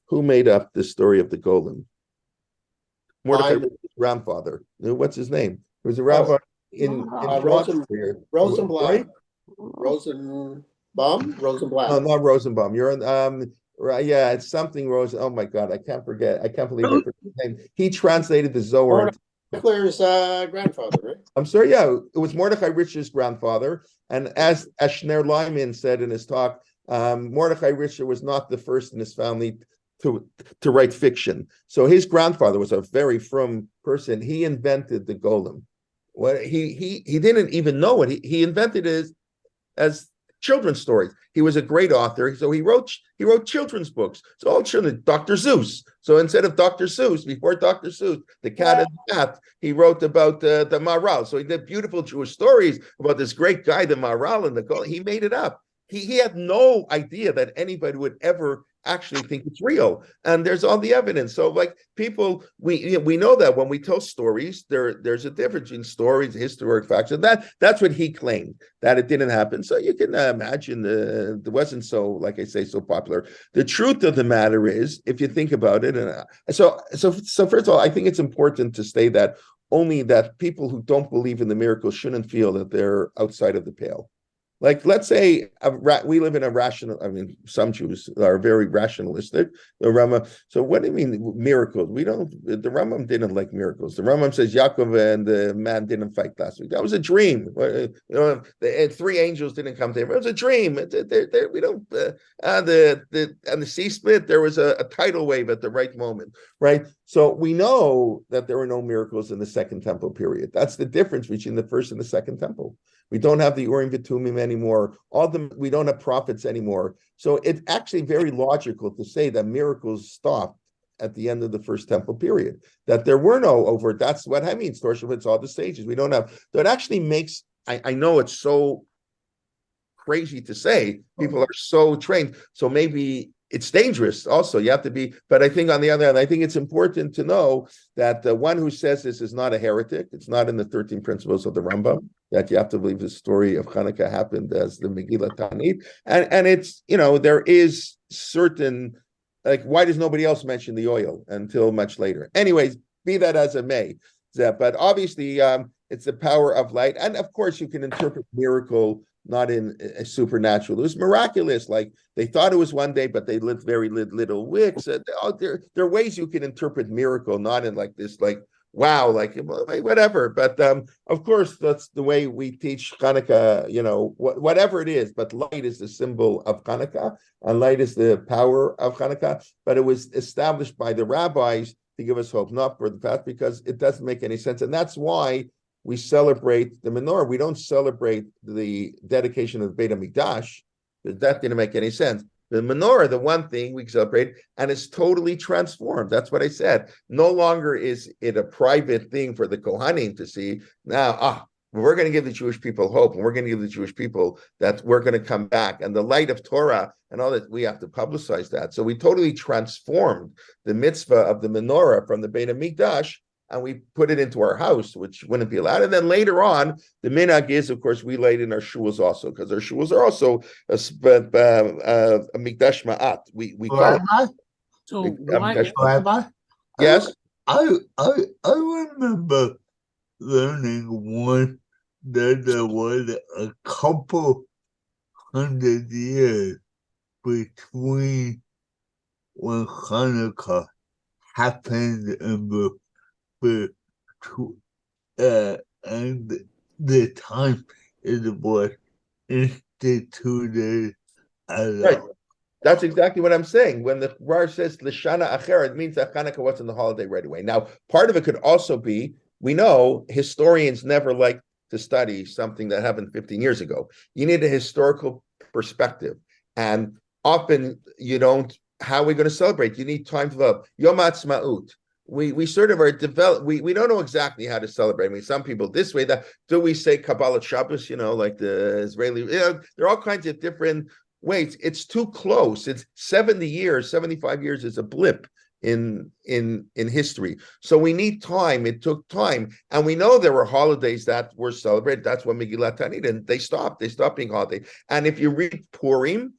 Who made up the story of the golem? Mordecai grandfather. What's his name? He was a rabbi in Rosenblatt. Rosenblatt. No, not Rosenbaum. You're in yeah, it's something Rosen. Oh my God, I can't forget. I can't believe I forget his name. He translated the Zohar. Mordecai's grandfather, right? I'm sorry, yeah, it was Mordecai Richter's grandfather. And as Shner Lyman said in his talk, Mordecai Richter was not the first in his family to write fiction. So his grandfather was a very frum person. He invented the golem. What he didn't even know it. He invented it as children's stories. He was a great author, so he wrote children's books. So all children, Dr. Seuss. So instead of Dr. Seuss, before Dr. Seuss, The Cat and the Cat, he wrote about the Maharal. So he did beautiful Jewish stories about this great guy, the Maharal, and the golem. He made it up. He had no idea that anybody would ever actually think it's real, and there's all the evidence. So like people, we know that when we tell stories, there's a difference in stories, historic facts, and that's what he claimed, that it didn't happen. So you can imagine it wasn't so, like I say, so popular. The truth of the matter is, if you think about it, and so first of all, I think it's important to say that only that people who don't believe in the miracle shouldn't feel that they're outside of the pale. Like, let's say we live in a rational, I mean, some Jews are very rationalistic. The Rambam, so what do you mean miracles? The Rambam didn't like miracles. The Rambam says Yaakov and the man didn't fight last week. That was a dream. The three angels didn't come to him. It was a dream. We don't, and the sea split, there was a tidal wave at the right moment, right? So we know that there were no miracles in the Second Temple period. That's the difference between the first and the Second Temple. We don't have the Urim V'Tumim anymore. We don't have prophets anymore. So it's actually very logical to say that miracles stopped at the end of the First Temple period. That there were no overt. That's what I mean. It's all the stages. We don't have. So it actually makes. I know it's so crazy to say. People are so trained. So maybe it's dangerous also. You have to be, but I think on the other hand, I think it's important to know that the one who says this is not a heretic. It's not in the 13 principles of the Rambam that you have to believe the story of Chanukah happened as the Megillah Tanit. And it's, there is certain, like, why does nobody else mention the oil until much later? Anyways, be that as it may. But obviously, it's the power of light. And of course, you can interpret miracle not in a supernatural. It was miraculous. Like they thought it was one day, but they lit very little wicks. There are ways you can interpret miracle, not in like this, like wow, like whatever. But of course, that's the way we teach Chanukah, whatever it is. But light is the symbol of Chanukah, and light is the power of Chanukah. But it was established by the rabbis to give us hope, not for the past, because it doesn't make any sense. And that's why we celebrate the menorah. We don't celebrate the dedication of the Beit HaMikdash. That didn't make any sense. The menorah, the one thing we celebrate, and it's totally transformed. That's what I said. No longer is it a private thing for the Kohanim to see. Now, we're going to give the Jewish people hope, and we're going to give the Jewish people that we're going to come back. And the light of Torah and all that, we have to publicize that. So we totally transformed the mitzvah of the menorah from the Beit HaMikdash, and we put it into our house, which wouldn't be allowed. And then later on, the minhag is, of course, we light in our shuls also, because our shuls are also a mikdash ma'at. We call it. So why? Rabbi, Yes. I remember learning one that there was a couple 100 years between when Hanukkah happened and and the time it was instituted. Right. That's exactly what I'm saying. When the Rar says Lishana Acher, it means that Hanukkah wasn't the holiday right away. Now, part of it could also be, we know historians never like to study something that happened 15 years ago. You need a historical perspective. And often you don't, how are we going to celebrate? You need time to develop. Yom Ha'atzmaut. We sort of are developed. We don't know exactly how to celebrate. I mean, some people this way, that do we say Kabbalah Shabbos, like the Israeli, there are all kinds of different ways. It's too close. It's 70 years, 75 years is a blip in history. So we need time. It took time. And we know there were holidays that were celebrated. That's what Megillat Tanit, and they stopped being holiday. And if you read Purim,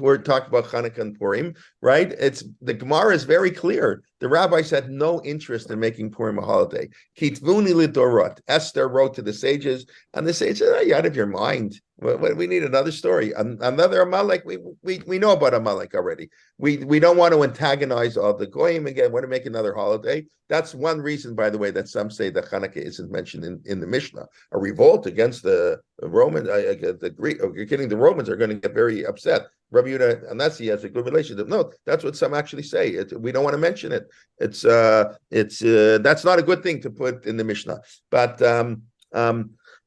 we're talking about Chanukah and Purim, right? The Gemara is very clear. The rabbis had no interest in making Purim a holiday. Kitvuni lidorot. Esther wrote to the sages, and the sages said, "You're out of your mind. We need another story. Another Amalek. We know about Amalek already. We don't want to antagonize all the goyim again. Want to make another holiday? That's one reason, by the way, that some say that Chanukah isn't mentioned in the Mishnah. A revolt against the Roman, the Greek. Oh, you're kidding? The Romans are going to get very upset. Rabbi Yehuda Anasi has a good relationship. No, that's what some actually say. We don't want to mention it. It's that's not a good thing to put in the Mishnah. But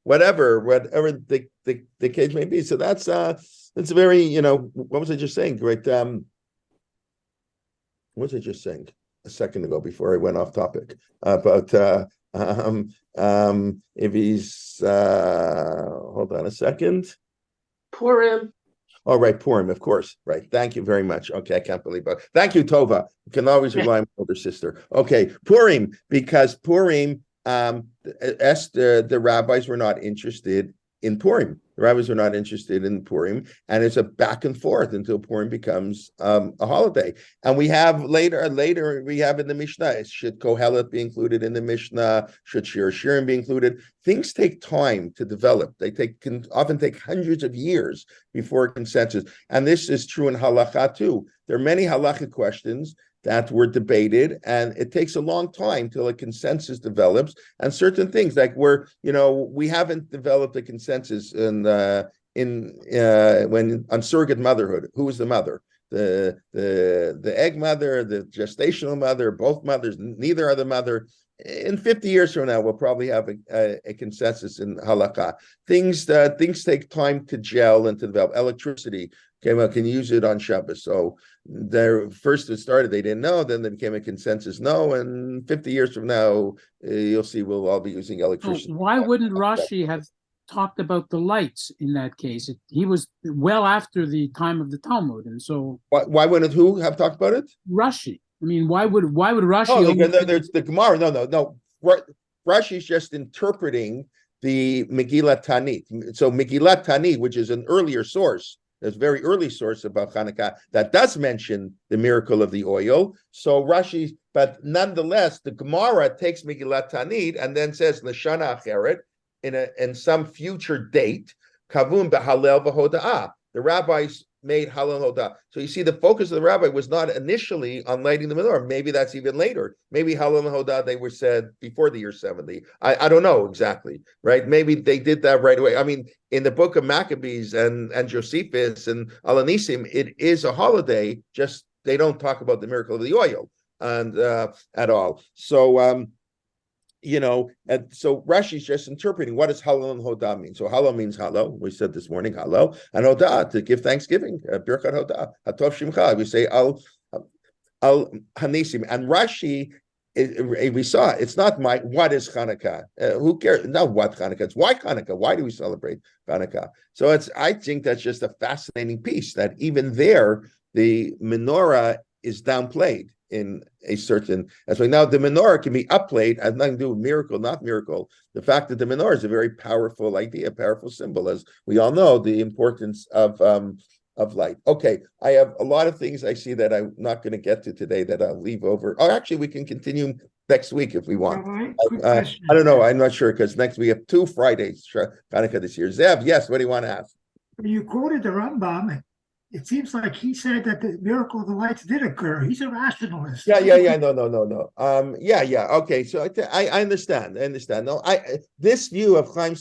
whatever the case may be. So that's very, what was I just saying? Great. What was I just saying a second ago before I went off topic about if he's hold on a second. Purim. Oh, right, Purim, of course. Right. Thank you very much. Okay, I can't believe it. Thank you, Tova. You can always rely on my older sister. Okay, Purim, because Purim, the rabbis were not interested in Purim. The rabbis were not interested in Purim, and it's a back and forth until Purim becomes a holiday. And we have later we have in the Mishnah, should Kohelet be included in the Mishnah? Should Shir Shirim be included? Things take time to develop. They can often take hundreds of years before consensus. And this is true in halacha too. There are many halachic questions that were debated, and it takes a long time till a consensus develops. And certain things like we haven't developed a consensus when on surrogate motherhood. Who is the mother? The egg mother, the gestational mother, both mothers, neither are the mother. In 50 years from now, we'll probably have a consensus in halakha. Things take time to gel and to develop. Electricity, can you use it on Shabbos? So first it started, they didn't know, then there became a consensus no, and 50 years from now, you'll see we'll all be using electricity. Why wouldn't Rashi have talked about the lights in that case? He was well after the time of the Talmud, and so why wouldn't who have talked about it? Rashi. I mean, why would Rashi? Oh, there's the Gemara. No. Rashi's just interpreting the Megillat Tanit. So Megillat Tanit, which is an earlier source, there's a very early source about Chanukah that does mention the miracle of the oil. So Rashi, but nonetheless, the Gemara takes Megillat Tanit and then says Lashana Acheret in some future date, Kavun b'Halel v'Hoda'ah. The rabbis made Halal Hodah. So you see, the focus of the rabbi was not initially on lighting the menorah. Maybe that's even later. Maybe Halal Hodah they were said before the year 70. I don't know exactly, right? Maybe they did that right away. I mean, in the book of Maccabees and Josephus and Alanisim, it is a holiday. Just they don't talk about the miracle of the oil and at all. So and so Rashi's just interpreting what does Halal and Hodah mean. So Halal means Halal. We said this morning Halal, and Hodah to give thanksgiving. Birkat Hodah, Hatov Shimcha. We say Al Hanisim, and Rashi. We saw it's not what is Chanukah. Who cares? Not what Chanukah. It's why Chanukah. Why do we celebrate Chanukah? So I think that's just a fascinating piece. That even there, the menorah is downplayed in a certain way. Now the menorah can be upplayed, has nothing to do with miracle, not miracle. The fact that the menorah is a very powerful idea, a powerful symbol, as we all know, the importance of light. Okay, I have a lot of things I see that I'm not going to get to today that I'll leave over. Oh, actually, we can continue next week if we want. Quick question. I don't know. I'm not sure because next we have 2 Fridays Chanukah this year. Zev, yes. What do you want to ask? You quoted the Rambam. It seems like he said that the miracle of the lights did occur. He's a rationalist. No. Yeah. Okay, so I understand. No, this view of Chaim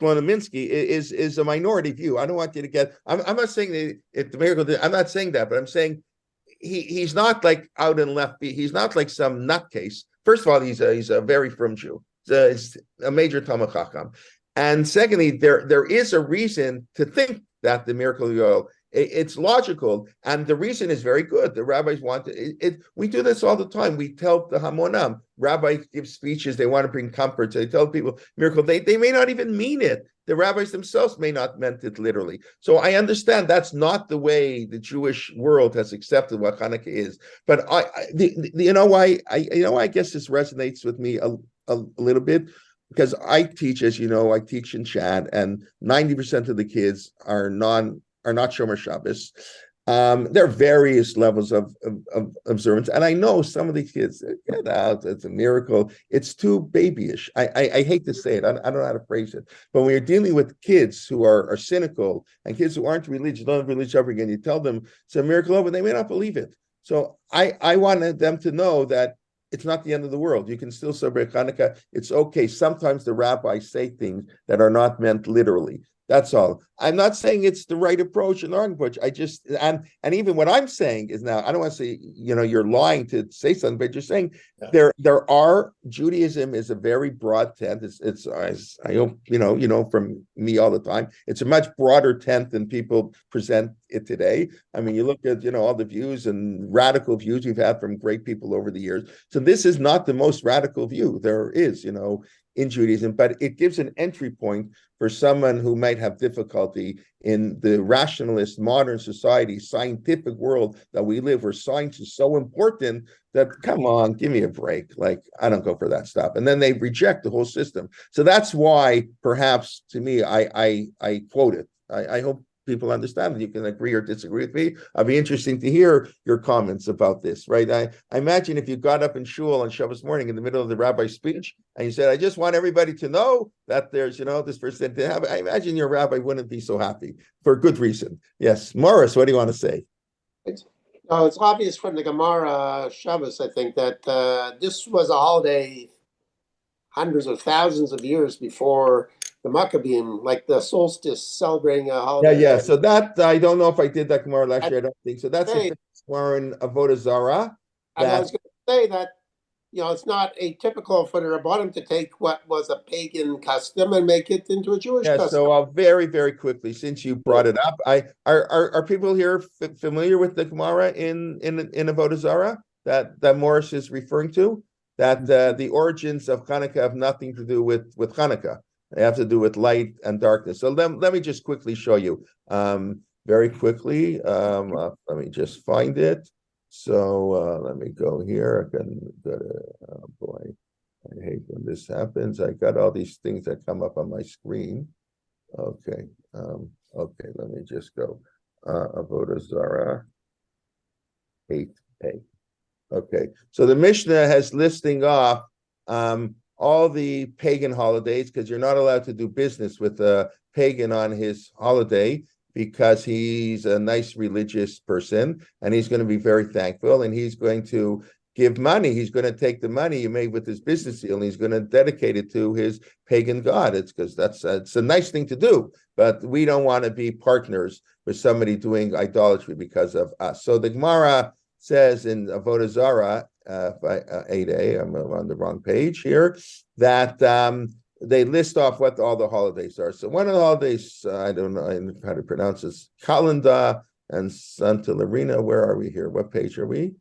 Shlomominsky is a minority view. I don't want you to get. I'm not saying that the miracle. I'm not saying that, but I'm saying he's not like out in left. He's not like some nutcase. First of all, he's a very frum Jew. He's a major Talmud Chacham, and secondly, there is a reason to think that the miracle of the oil, it's logical, and the reason is very good. The rabbis want it. We do this all the time. We tell the Hamonam, rabbis give speeches, they want to bring comfort. So they tell people miracle. They may not even mean it. The rabbis themselves may not meant it literally. So I understand that's not the way the Jewish world has accepted what Hanukkah is. But I guess this resonates with me a little bit. Because I teach, as you know, I teach in Chad, and 90% of the kids are not Shomer Shabbos. There are various levels of observance, and I know some of the kids get out. It's a miracle. It's too babyish. I hate to say it. I don't know how to phrase it. But when you're dealing with kids who are cynical and kids who aren't religious, don't have religious upbringing, you tell them it's a miracle, but they may not believe it. So I wanted them to know that it's not the end of the world. You can still celebrate Hanukkah. It's okay. Sometimes the rabbis say things that are not meant literally. That's all. I'm not saying it's the right approach and the wrong approach. I just and even what I'm saying is now I don't want to say you're lying to say something, but you're saying there are Judaism is a very broad tent. It's I hope from me all the time. It's a much broader tent than people present it today. I mean, you look at all the views and radical views we've had from great people over the years. So this is not the most radical view there is, in Judaism, but it gives an entry point for someone who might have difficulty in the rationalist modern society, scientific world that we live, where science is so important that, come on, give me a break. Like, I don't go for that stuff. And then they reject the whole system. So that's why, perhaps, to me, I quote it. I hope people understand that you can agree or disagree with me. I'd be interesting to hear your comments about this, right? I imagine if you got up in shul on Shabbos morning in the middle of the rabbi's speech and you said, I just want everybody to know that there's, this person to have, I imagine your rabbi wouldn't be so happy for good reason. Yes. Morris, what do you want to say? It's obvious from the Gemara Shabbos, I think, that this was a holiday hundreds of thousands of years before the Maccabean, like the solstice, celebrating a holiday. Yeah. So that, I don't know if I did that Gemara last year. I don't think so. That's a Gemara in Avodah Zarah. And I was going to say that, it's not atypical for the Rabbanim to take what was a pagan custom and make it into a Jewish custom. So very, very quickly, since you brought it up, are people here familiar with the Gemara in Avodah Zarah that Morris is referring to? That the origins of Chanukah have nothing to do with Chanukah. They have to do with light and darkness. So let me just quickly show you. Very quickly. Let me just find it. So let me go here. I can go to, oh boy, I hate when this happens. I got all these things that come up on my screen. Okay. Okay, let me just go. Avodah Zarah 8a. Okay, so the Mishnah has listing off all the pagan holidays, because you're not allowed to do business with a pagan on his holiday. because he's a nice religious person, and he's going to be very thankful, and he's going to give money. He's going to take the money he made with his business deal, and he's going to dedicate it to his pagan god. It's because it's a nice thing to do, but we don't want to be partners with somebody doing idolatry because of us. So the Gemara says in Avodah Zarah, 8a, I'm on the wrong page here, that they list off what all the holidays are. So one of the holidays, I don't know how to pronounce this, Kalenda and Santa Larina. Where are we here? What page are we?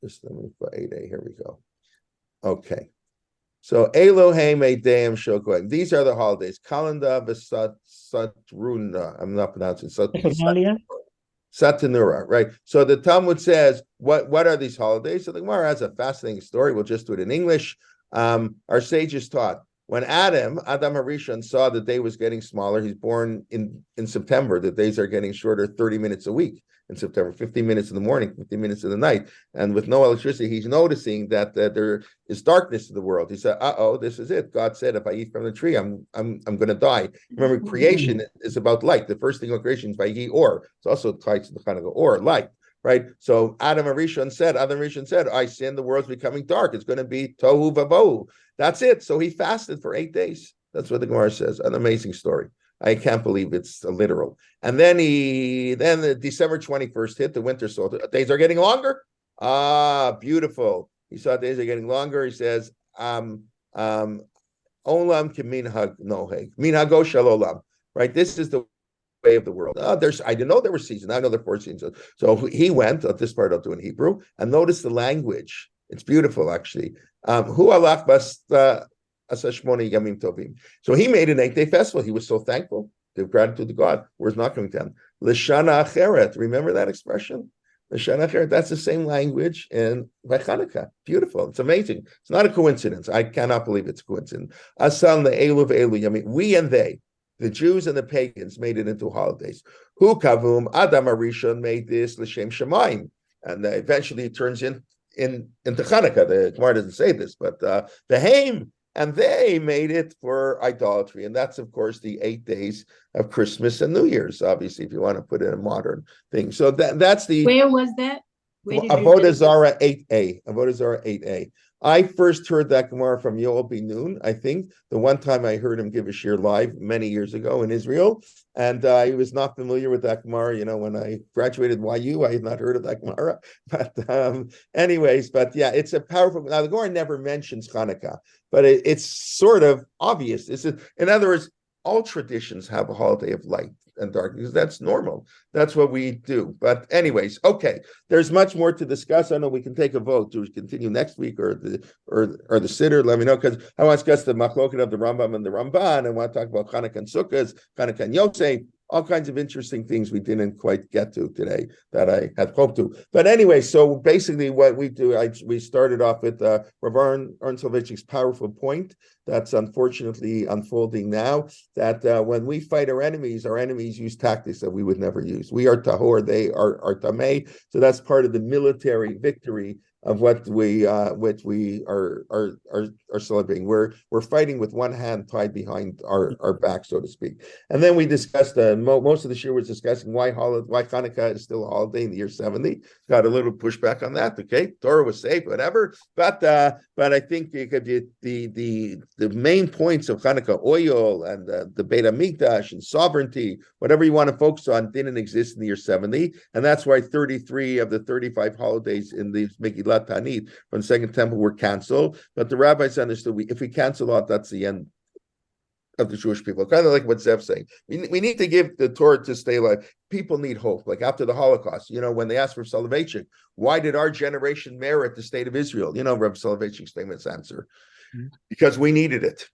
Just let me put 8a. Here we go. Okay. So Elohim Edeim Shokoim. These are the holidays. Kalenda v'Satruna. I'm not pronouncing Satanura, right? So the Talmud says, what are these holidays? So the Gemara has a fascinating story. We'll just do it in English. Our sages taught when Adam Harishon saw the day was getting smaller. He's born in September. The days are getting shorter, 30 minutes a week in September, 15 minutes in the morning, 15 minutes in the night. And with no electricity, he's noticing that there is darkness in the world. He said, this is it. God said, if I eat from the tree, I'm going to die. Remember, creation is about light. The first thing of creation is Vayhi Or. It's also tied to the Chanukah Or, light. Right, so Adam Harishon said, I sin, the world's becoming dark. It's going to be tohu vavohu. That's it. So he fasted for 8 days. That's what the Gemara says. An amazing story. I can't believe it's literal. And then the December 21st hit, the winter solstice. Days are getting longer. Beautiful. He saw days are getting longer. He says, olam keminhag noheg, minhago shel olam. Right, this is the way of the world. I didn't know there were seasons. I know there are 4 seasons. So he went, this part I'll do in Hebrew, and notice the language. It's beautiful, actually. Hu alach bas asashmoni yamim tovim. So he made an 8-day festival. He was so thankful. Give gratitude to God. Where's not coming down? L'shana acheret. Remember that expression? L'shana acheret. That's the same language in Chanukah. Beautiful. It's amazing. It's not a coincidence. I cannot believe it's a coincidence. Asal le'elu ve'elu yamim. We and they. The Jews and the pagans made it into holidays. Hu kavum Adam Harishon made this l'shem Shemaim, and eventually it turns into Chanukah. The Gemara doesn't say this, but the Haim and they made it for idolatry, and that's of course the 8 days of Christmas and New Year's. Obviously, if you want to put in a modern thing, so that's the. Where was that? Avodah Zarah 8a. Avodah Zarah 8a. I first heard that Gemara from Yoel Ben Nun, I think, the one time I heard him give a shir live many years ago in Israel, and I was not familiar with that Gemara. When I graduated YU, I had not heard of that Gemara. But anyways, yeah, it's a powerful. Now the Gemara never mentions Chanukah, but it's sort of obvious. In other words, all traditions have a holiday of light and darkness. That's normal. That's what we do. But anyways, okay. There's much more to discuss. I know we can take a vote to continue next week or the Siddur. Let me know, because I want to discuss the machloket of the Rambam and the Ramban. I want to talk about Chanukah and Sukkot, Chanukah and Yosef. All kinds of interesting things we didn't quite get to today that I had hoped to. But anyway, so basically what we do, we started off with Rav Aaron Soloveitchik's powerful point that's unfortunately unfolding now, that when we fight our enemies use tactics that we would never use. We are tahor, they are tameh. So that's part of the military victory of what we are celebrating. We're fighting with one hand tied behind our back, so to speak. And then we discussed most of the year was discussing why Chanukah is still a holiday in the year 70. Got a little pushback on that. Okay, Torah was safe, whatever. But I think the main points of Chanukah, oil and the Beit HaMikdash and sovereignty, whatever you want to focus on, didn't exist in the year 70, and that's why 33 of the 35 holidays in the Megillah Tanit from the Second Temple were canceled. But the rabbis understood if we cancel out, that's the end of the Jewish people. Kind of like what Zev's saying. We need to give the Torah to stay alive. People need hope. Like after the Holocaust, when they asked for Soloveitchik, why did our generation merit the state of Israel? Reb Soloveitchik's famous answer, because we needed it.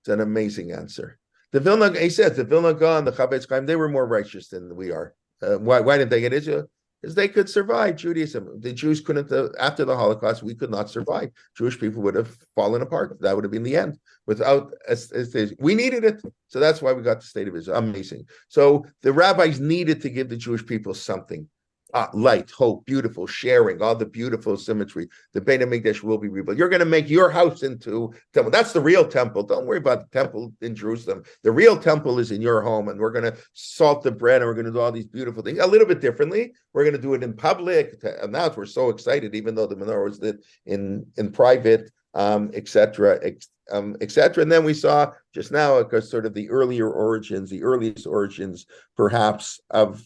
It's an amazing answer. He said the Vilna Gaon, the Chavetz Chaim, they were more righteous than we are. Why didn't they get Israel? Because they could survive Judaism. The Jews couldn't, after the Holocaust, we could not survive. Jewish people would have fallen apart. That would have been the end. Without, we needed it. So that's why we got the state of Israel. Amazing. So the rabbis needed to give the Jewish people something. Light, hope, beautiful, sharing, all the beautiful symmetry. The Beit HaMikdash will be rebuilt. You're going to make your house into temple. That's the real temple. Don't worry about the temple in Jerusalem. The real temple is in your home, and we're going to salt the bread, and we're going to do all these beautiful things a little bit differently. We're going to do it in public. And now we're so excited, even though the menorah was lit in private, etc. Etc. And then we saw just now, because sort of the earliest origins, perhaps of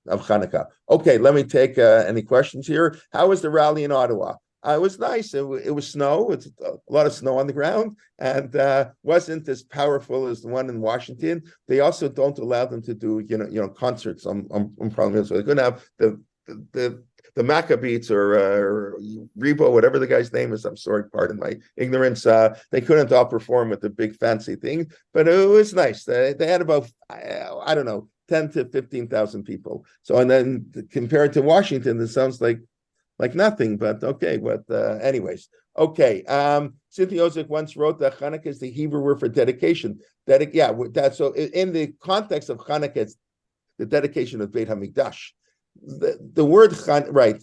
Chanukah. Okay, let me take any questions here. How was the rally in Ottawa? It was nice. It was snow. It's a lot of snow on the ground, and wasn't as powerful as the one in Washington. They also don't allow them to do concerts on Parliament, so they couldn't have the Maccabees or Rebo, whatever the guy's name is. I'm sorry, pardon my ignorance. They couldn't all perform with the big fancy thing, but it was nice. They had about I don't know, 10 to 15,000 people. So, and then compared to Washington, it sounds like nothing, but okay. But anyways, okay. Cynthia Ozick once wrote that Chanukah is the Hebrew word for dedication. So in the context of Chanukah, it's the dedication of Beit HaMikdash. The word right,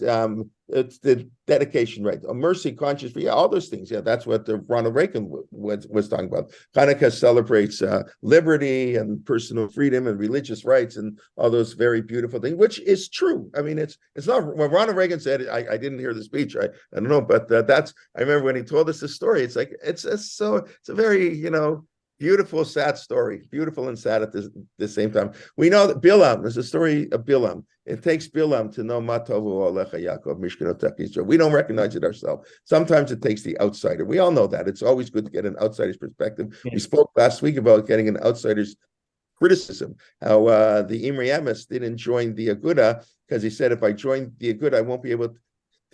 it's the dedication, right? A mercy, conscience, all those things. Yeah, that's what Ronald Reagan was talking about. Hanukkah celebrates liberty and personal freedom and religious rights and all those very beautiful things, which is true. I mean, it's not when Ronald Reagan said it. I didn't hear the speech. I don't know, but I remember when he told us the story. It's like it's a very beautiful, sad story. Beautiful and sad at the same time. We know that Bilam, there's a story of Bilam. It takes Bilam to know Matovu Alecha Yaakov Mishkanotek Israel. We don't recognize it ourselves. Sometimes it takes the outsider. We all know that. It's always good to get an outsider's perspective. Yeah. We spoke last week about getting an outsider's criticism, how the Imri Emes didn't join the Aguda because he said, if I join the Aguda, I won't be able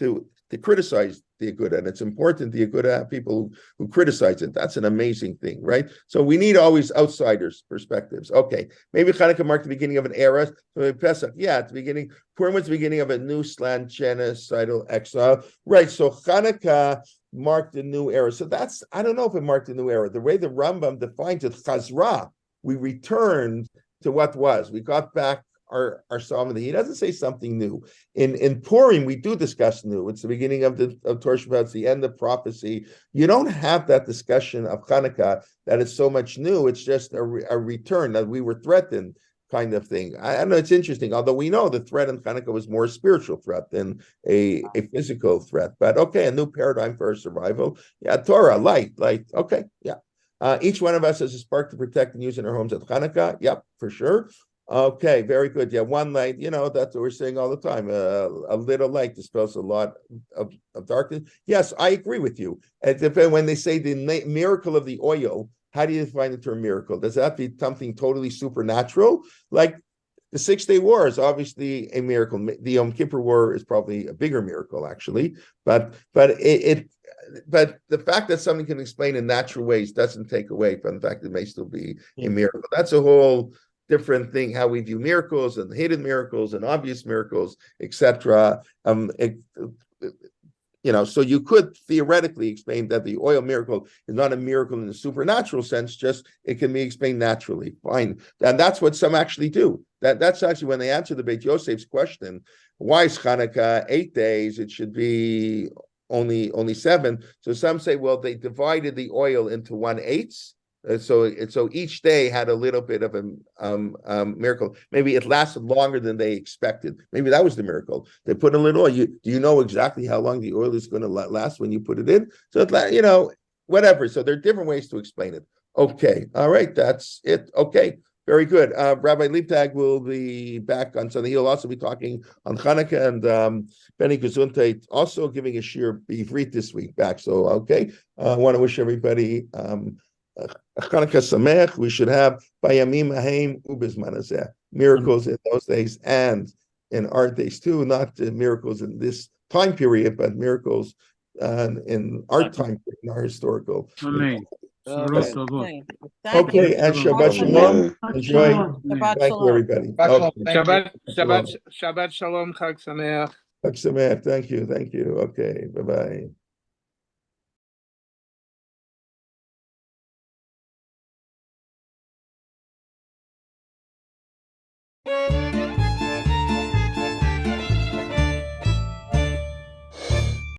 to criticize the Aguda, and it's important the Aguda have people who criticize it. That's an amazing thing, right? So we need always outsiders' perspectives. Okay, maybe Chanukah marked the beginning of an era. So Pesach, at the beginning, Purim was the beginning of a new slant genocidal exile, right? So Chanukah marked a new era. So that's, I don't know if it marked a new era. The way the Rambam defines it, Chazra, we returned to what was. We got back our Psalm. He doesn't say something new. In Purim, we do discuss new. It's the beginning of Torah Shabbat. It's the end of prophecy. You don't have that discussion of Chanukah that is so much new. It's just a return that we were threatened kind of thing. I know it's interesting, although we know the threat in Chanukah was more a spiritual threat than a physical threat. But okay, a new paradigm for our survival. Yeah, Torah, light. Okay, yeah. Each one of us has a spark to protect and use in our homes at Chanukah. Yep, for sure. Okay, very good. Yeah, one light, that's what we're saying all the time. A little light dispels a lot of darkness. Yes, I agree with you. When they say the miracle of the oil, how do you define the term miracle? Does that be something totally supernatural? Like the 6-Day War is obviously a miracle. The Yom Kippur War is probably a bigger miracle, actually. But the fact that something can explain in natural ways doesn't take away from the fact that it may still be a miracle. That's a whole different thing, how we view miracles and hidden miracles and obvious miracles, etc. So you could theoretically explain that the oil miracle is not a miracle in the supernatural sense, just it can be explained naturally. Fine. And that's what some actually do. That's actually when they answer the Beit Yosef's question, why is Chanukah 8 days? It should be only 7. So some say, well, they divided the oil into 1/8. So each day had a little bit of a miracle. Maybe it lasted longer than they expected. Maybe that was the miracle. They put a little oil. Do you know exactly how long the oil is going to last when you put it in? So whatever. So there are different ways to explain it. Okay, all right, that's it. Okay, very good. Rabbi Liebtag will be back on Sunday. He'll also be talking on Chanukah, and Benny Gesundheit also giving a shir b'ivrit this week back. So okay, I want to wish everybody Chanukah Sameach. We should have Bayamim Ahem Ubizman Hazeh, miracles in those days and in our days too, not miracles in this time period, but miracles in our time period, in our historical. Amen. Okay, Okay, and Shabbat Shalom. Enjoy. Thank you, everybody. Shabbat Shalom, Chag Sameach. Chag Sameach. Thank you. Okay, bye-bye.